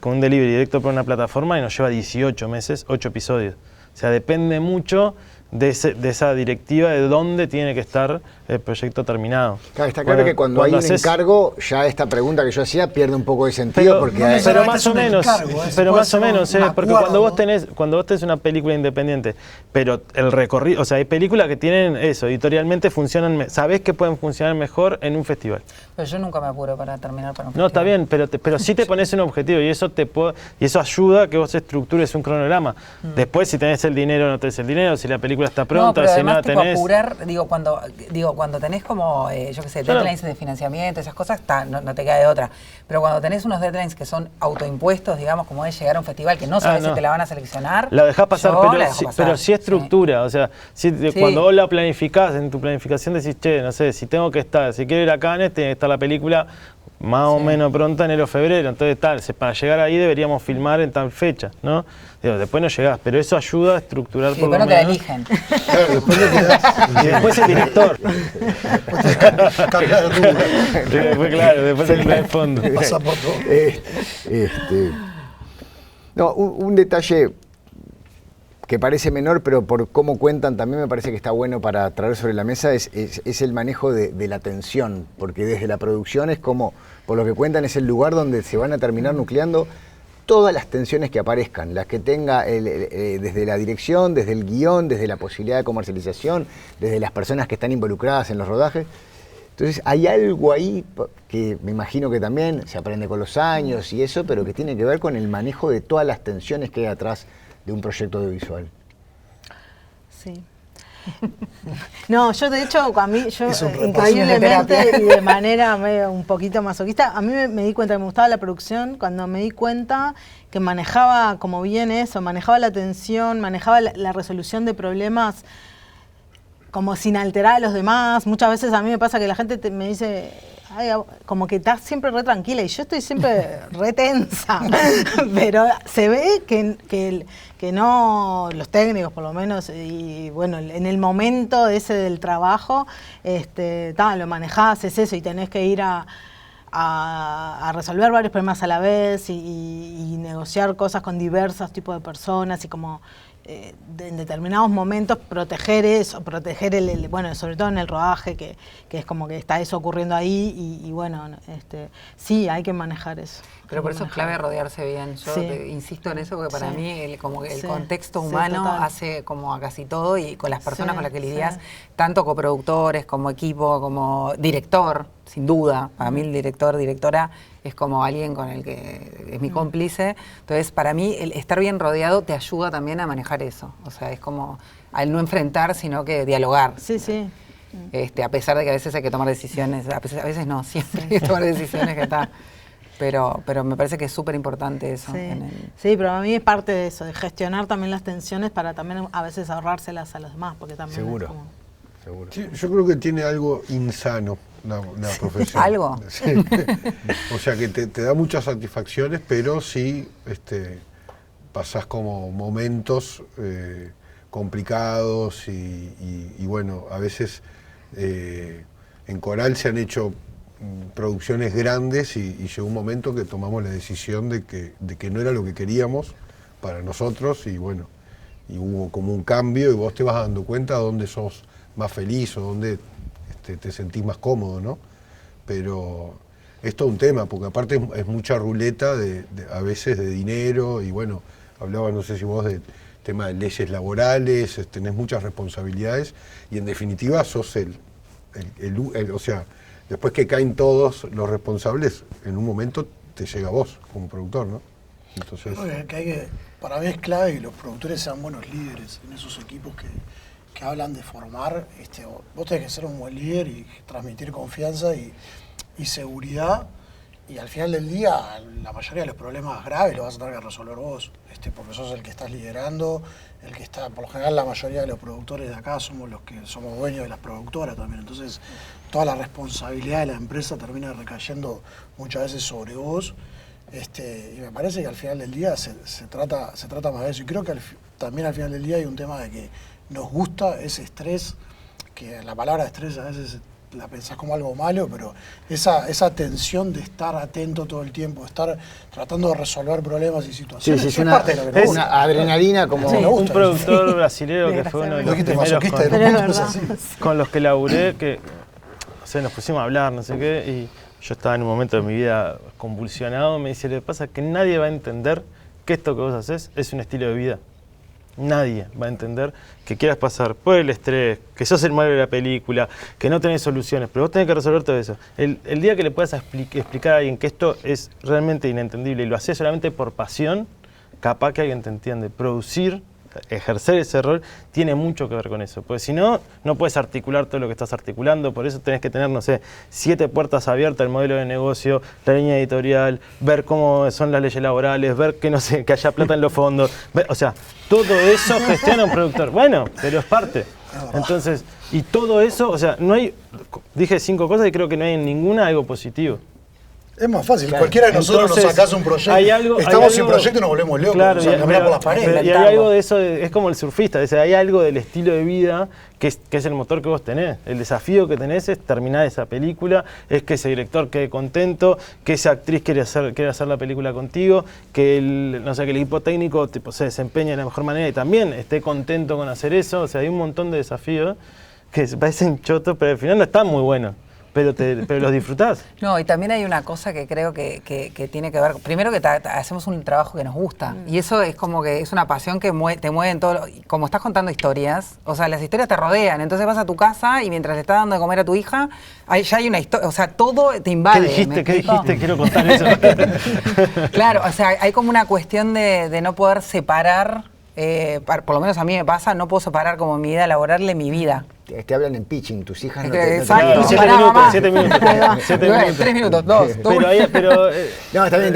con un delivery directo por una plataforma y nos lleva 18 meses, 8 episodios. O sea, depende mucho de esa directiva de dónde tiene que estar el proyecto terminado. Claro, está claro que cuando hay un encargo, ya esta pregunta que yo hacía pierde un poco de sentido. Pero más o menos, porque cuando vos tenés una película independiente, pero el recorrido, o sea, hay películas que tienen eso, editorialmente funcionan, sabés que pueden funcionar mejor en un festival. Pero yo nunca me apuro para terminar para un festival. No, está bien, pero sí te pones un objetivo y eso ayuda a que vos estructures un cronograma. Después, si tenés el dinero o no tenés el dinero, si la película está pronta, si no la tenés... apurar, cuando tenés como, yo qué sé, deadlines de financiamiento, esas cosas, no te queda de otra. Pero cuando tenés unos deadlines que son autoimpuestos, digamos, como es llegar a un festival que no sabes si te la van a seleccionar, la dejás pasar, pero sí estructura. O sea, cuando vos la planificás, en tu planificación decís, che, no sé, si tengo que estar, si quiero ir a Cannes, tiene que estar la película más o menos pronta, enero o febrero. Entonces, para llegar ahí deberíamos filmar en tal fecha, ¿no? Después no llegás, pero eso ayuda a estructurar por lo menos. Después no te eligen. Claro, después no quedás. Y después el director. Después el plan de fondo. Pasa por todo. No, un detalle que parece menor, pero por cómo cuentan también me parece que está bueno para traer sobre la mesa, es el manejo de la tensión, porque desde la producción es como, por lo que cuentan, es el lugar donde se van a terminar nucleando todas las tensiones que aparezcan, las que tenga desde la dirección, desde el guión, desde la posibilidad de comercialización, desde las personas que están involucradas en los rodajes. Entonces hay algo ahí que me imagino que también se aprende con los años y eso, pero que tiene que ver con el manejo de todas las tensiones que hay atrás de un proyecto audiovisual. Sí. No, yo de hecho, increíblemente y de manera medio un poquito masoquista, a mí me di cuenta que me gustaba la producción cuando me di cuenta que manejaba como bien eso, manejaba la tensión, manejaba la resolución de problemas como sin alterar a los demás. Muchas veces a mí me pasa que la gente me dice, ay, como que estás siempre re tranquila y yo estoy siempre re tensa, pero se ve que no, los técnicos por lo menos, y bueno, en el momento ese del trabajo, lo manejás, es eso, y tenés que ir a resolver varios problemas a la vez y negociar cosas con diversos tipos de personas y como en determinados momentos proteger eso, proteger bueno, sobre todo en el rodaje, que es como que está eso ocurriendo ahí y bueno, sí, hay que manejar eso. Pero por eso es clave rodearse bien. Yo insisto en eso porque para mí el contexto humano hace como a casi todo y con las personas con las que lidias, tanto coproductores como equipo, como director, sin duda. Para mí el director, directora es como alguien con el que es mi cómplice. Entonces, para mí el estar bien rodeado te ayuda también a manejar eso. O sea, es como al no enfrentar, sino que dialogar. Sí, sí. A pesar de que a veces hay que tomar decisiones, a veces no, siempre hay que tomar decisiones que está. Pero me parece que es súper importante eso. Sí, pero a mí es parte de eso, de gestionar también las tensiones para también a veces ahorrárselas a los demás, porque también seguro. Es como... Seguro. Sí, yo creo que tiene algo insano la profesión. ¿Algo? Sí. O sea, que te da muchas satisfacciones, pero sí pasás como momentos complicados y bueno, a veces en Coral se han hecho producciones grandes y llegó un momento que tomamos la decisión de que no era lo que queríamos para nosotros y bueno, y hubo como un cambio y vos te vas dando cuenta dónde sos más feliz o dónde te sentís más cómodo, ¿no? Pero es todo un tema, porque aparte es mucha ruleta a veces de dinero y bueno, hablaba, no sé si vos, de tema de leyes laborales, tenés muchas responsabilidades y en definitiva sos o sea, después que caen todos los responsables, en un momento te llega a vos como productor, ¿no? Entonces, para mí es clave que los productores sean buenos líderes en esos equipos que hablan de formar. Vos tenés que ser un buen líder y transmitir confianza y seguridad. Y al final del día, la mayoría de los problemas graves los vas a tener que resolver vos, porque sos el que estás liderando, el que está, por lo general la mayoría de los productores de acá somos los que somos dueños de las productoras también, entonces toda la responsabilidad de la empresa termina recayendo muchas veces sobre vos, y me parece que al final del día se trata más de eso, y creo que también al final del día hay un tema de que nos gusta ese estrés, que la palabra estrés a veces la pensás como algo malo, pero esa tensión de estar atento todo el tiempo, estar tratando de resolver problemas y situaciones, es parte de lo que nos gusta. una adrenalina como... Sí, Un productor brasilero que fue uno de los primeros con los que laburé, que nos pusimos a hablar, no sé qué, y yo estaba en un momento de mi vida convulsionado, me dice, lo que pasa es que nadie va a entender que esto que vos haces es un estilo de vida. Nadie va a entender que quieras pasar por el estrés, que sos el malo de la película, que no tenés soluciones, pero vos tenés que resolver todo eso. El día que le puedas explicar a alguien que esto es realmente inentendible y lo haces solamente por pasión, capaz que alguien te entiende. Producir, ejercer ese rol, tiene mucho que ver con eso. Porque si no, no puedes articular todo lo que estás articulando, por eso tenés que tener, no sé, 7 puertas abiertas, el modelo de negocio, la línea editorial, ver cómo son las leyes laborales, ver que, no sé, que haya plata en los fondos, o sea, todo eso gestiona un productor. Bueno, pero es parte. Entonces, y todo eso, o sea, no hay, dije 5 cosas y creo que no hay en ninguna algo positivo. Es más fácil, claro. Cualquiera de nosotros nos sacás un proyecto, estamos sin proyecto y nos volvemos locos, claro, o sea, caminar por las paredes. Y hay algo de eso, es como el surfista, o sea, hay algo del estilo de vida que es el motor que vos tenés. El desafío que tenés es terminar esa película, es que ese director quede contento, que esa actriz quiera hacer la película contigo, que el equipo técnico se desempeñe de la mejor manera y también esté contento con hacer eso. O sea, hay un montón de desafíos que parecen chotos, pero al final no están muy buenos. Pero los disfrutás. No, y también hay una cosa que creo que tiene que ver, primero que hacemos un trabajo que nos gusta, y eso es como que es una pasión que te mueve en todo, como estás contando historias, o sea, las historias te rodean, entonces vas a tu casa y mientras le estás dando de comer a tu hija, ya hay una historia, o sea, todo te invade. ¿Qué dijiste? Quiero contar eso. Claro, o sea, hay como una cuestión de no poder separar, por lo menos a mí me pasa, no puedo separar como mi vida laboral de mi vida. Te hablan en pitching, tus hijas no Exacto, 7 minutos. 3 minutos, 2. Pero no, está bien,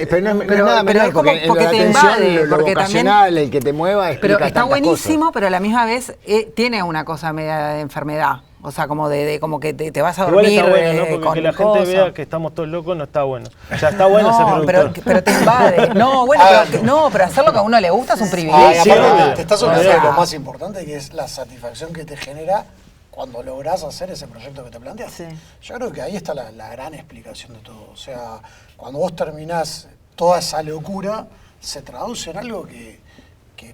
pero no es nada pero menor, es como porque la te atención, invade, lo porque vocacional, también, el que te mueva, explica pero está tantas buenísimo, cosas. pero a la misma vez tiene una cosa media de enfermedad. O sea, como como que te vas a igual dormir. Está bueno, ¿no? Porque que la gente vea que estamos todos locos no está bueno. O sea, está bueno ser productor. Pero te invade. No, bueno, pero hacer lo que a uno le gusta es un privilegio. Te estás olvidando de lo más importante, que es la satisfacción que te genera cuando lográs hacer ese proyecto que te planteas. Sí. Yo creo que ahí está la gran explicación de todo. O sea, cuando vos terminás toda esa locura, se traduce en algo que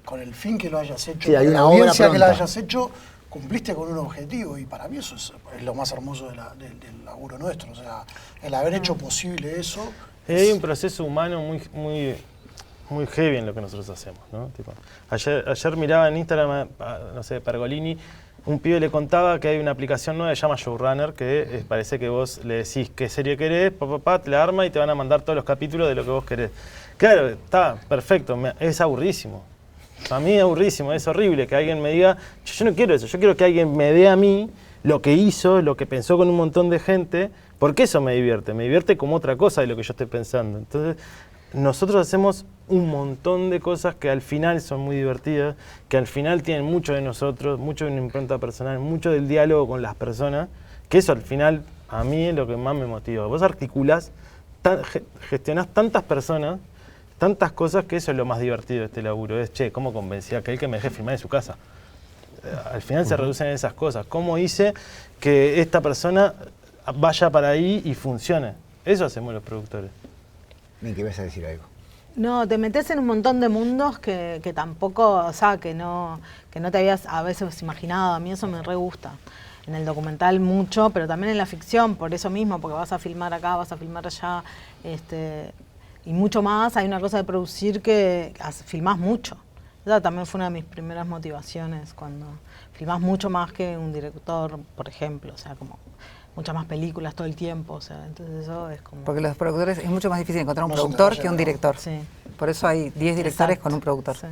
con el fin que lo hayas hecho, hay una audiencia obra que la hayas hecho, cumpliste con un objetivo, y para mí eso es lo más hermoso del laburo nuestro. O sea, el haber hecho posible eso. Hay un proceso humano muy heavy en lo que nosotros hacemos, ¿no? Tipo, ayer miraba en Instagram, no sé, Pergolini, un pibe le contaba que hay una aplicación nueva que se llama Showrunner, que parece que vos le decís qué serie querés, te la arma y te van a mandar todos los capítulos de lo que vos querés. Claro, está perfecto, es aburrísimo. Para mí es aburrísimo, es horrible que alguien me diga, yo no quiero eso, yo quiero que alguien me dé a mí lo que hizo, lo que pensó con un montón de gente, porque eso me divierte como otra cosa de lo que yo estoy pensando. Entonces, nosotros hacemos un montón de cosas que al final son muy divertidas, que al final tienen mucho de nosotros, mucho de una impronta personal, mucho del diálogo con las personas, que eso al final a mí es lo que más me motiva. Vos articulás, gestionás tantas personas, tantas cosas que eso es lo más divertido de este laburo. Es, che, ¿cómo convencí a aquel que me deje filmar en su casa? Al final se reducen esas cosas. ¿Cómo hice que esta persona vaya para ahí y funcione? Eso hacemos los productores. Ni que ibas a decir algo. No, te metes en un montón de mundos que tampoco, o sea, que no te habías a veces imaginado. A mí eso me re gusta. En el documental mucho, pero también en la ficción, por eso mismo, porque vas a filmar acá, vas a filmar allá, y mucho más. Hay una cosa de producir que filmás mucho. Esa también fue una de mis primeras motivaciones, cuando filmás mucho más que un director, por ejemplo, o sea, como muchas más películas todo el tiempo, o sea, entonces eso es como... Porque los productores, es mucho más difícil encontrar un No, productor sí, que un no. director. Sí. Por eso hay 10 directores Exacto. con un productor. Sí.